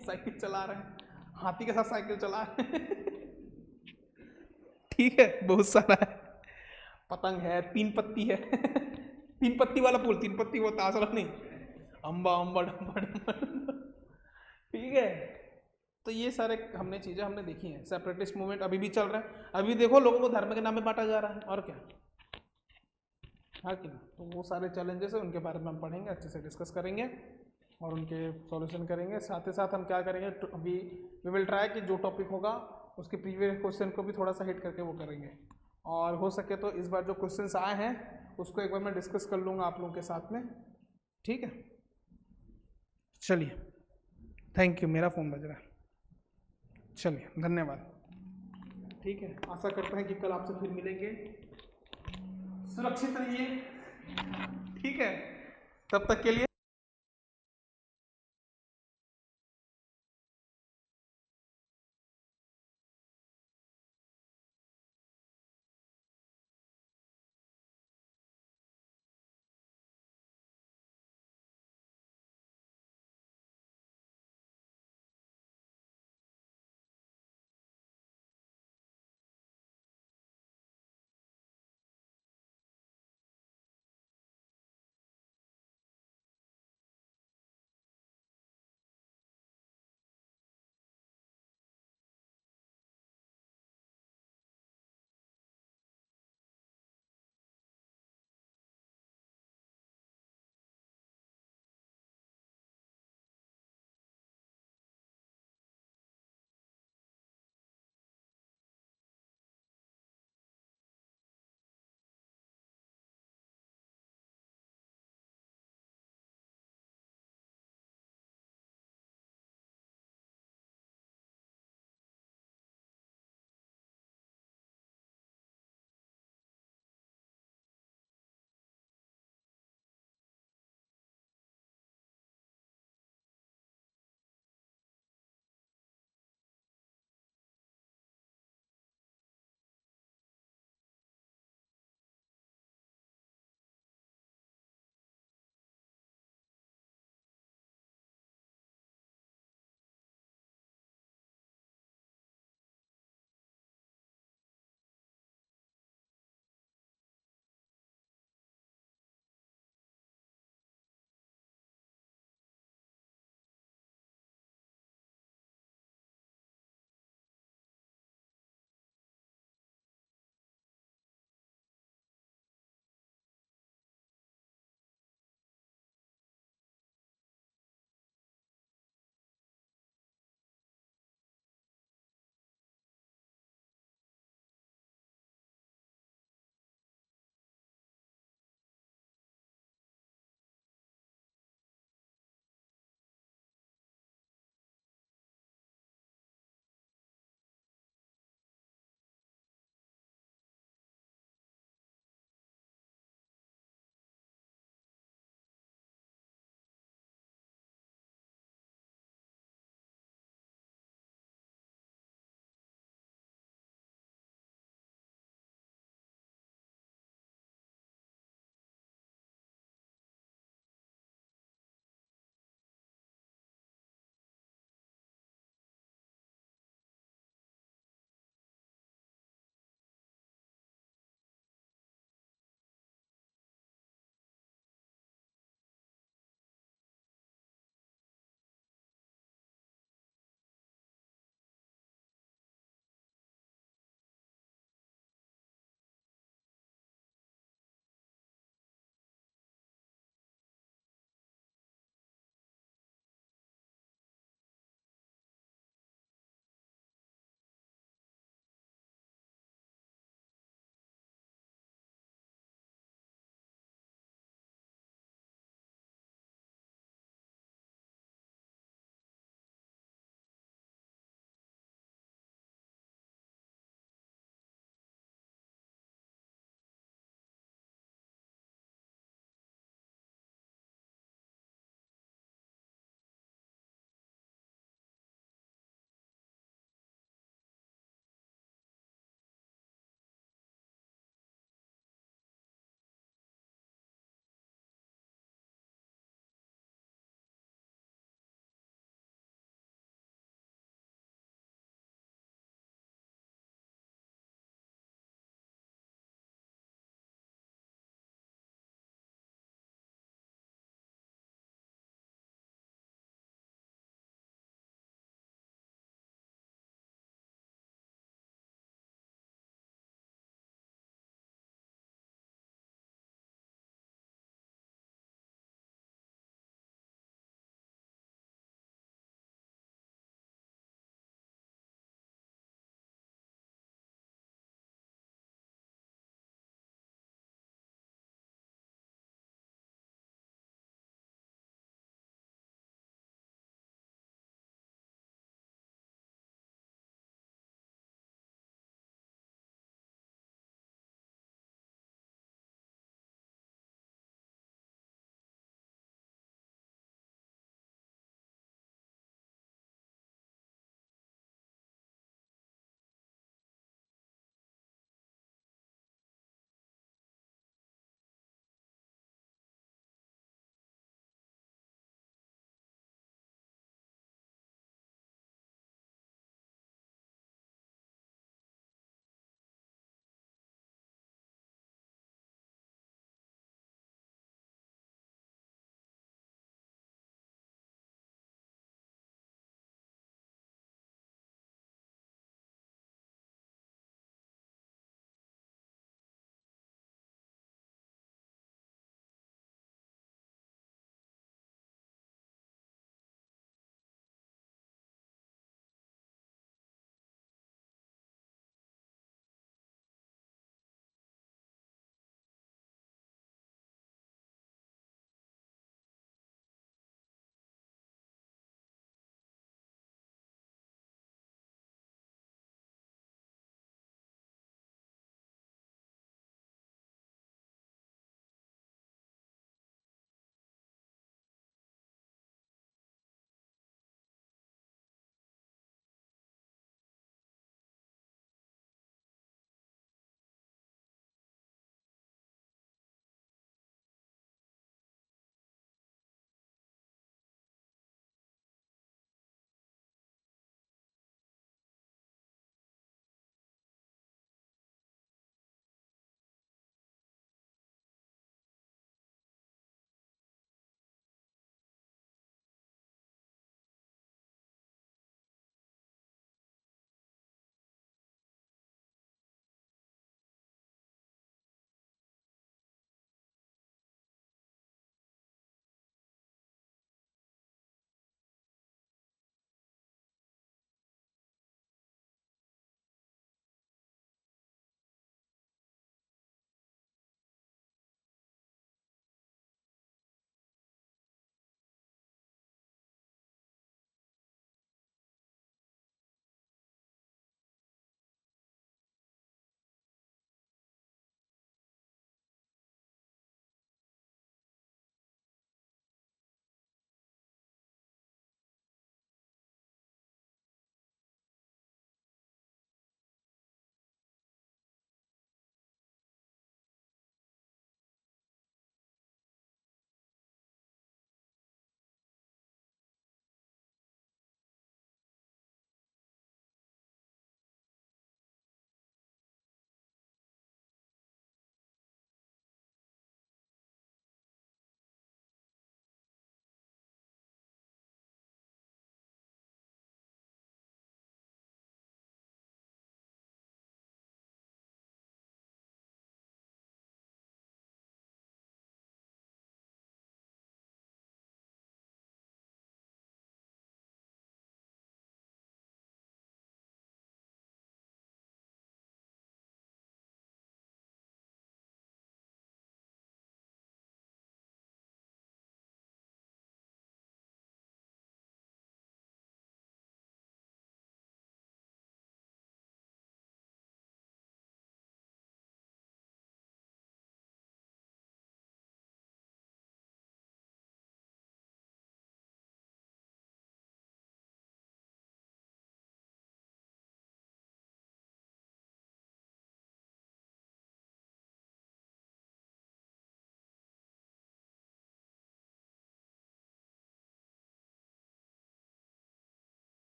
साइकिल चला रहे हैं, हाथी के साथ साइकिल चला रहे हैं ठीक है, बहुत सारा है, पतंग है, 3 पत्ती है 3 पत्ती वाला फूल, 3 पत्ती होता असला नहीं, अम्बा अम्बा डम्बा डम्बा, ठीक है। तो ये सारे हमने चीजें हमने देखी हैं। सेपरेटिस्ट मूवमेंट अभी भी चल रहा है, अभी देखो लोगों को धर्म के नाम पे बांटा जा रहा है, और क्या, हाँ कि नहीं। तो वो सारे चैलेंजेस है, उनके बारे में हम पढ़ेंगे, अच्छे से डिस्कस करेंगे और उनके सॉल्यूशन करेंगे। साथ ही साथ हम क्या करेंगे, अभी वी विल ट्राई कि जो टॉपिक होगा उसके प्रीवियस क्वेश्चन को भी थोड़ा सा हिट करके वो करेंगे, और हो सके तो इस बार जो क्वेश्चंस आए हैं उसको एक बार मैं डिस्कस कर लूँगा आप लोगों के साथ में, ठीक है। चलिए, थैंक यू, मेरा फ़ोन बज रहा है, चलिए धन्यवाद, ठीक है। आशा करते हैं कि कल आपसे फिर मिलेंगे, सुरक्षित रहिए, ठीक है, तब तक के लिए।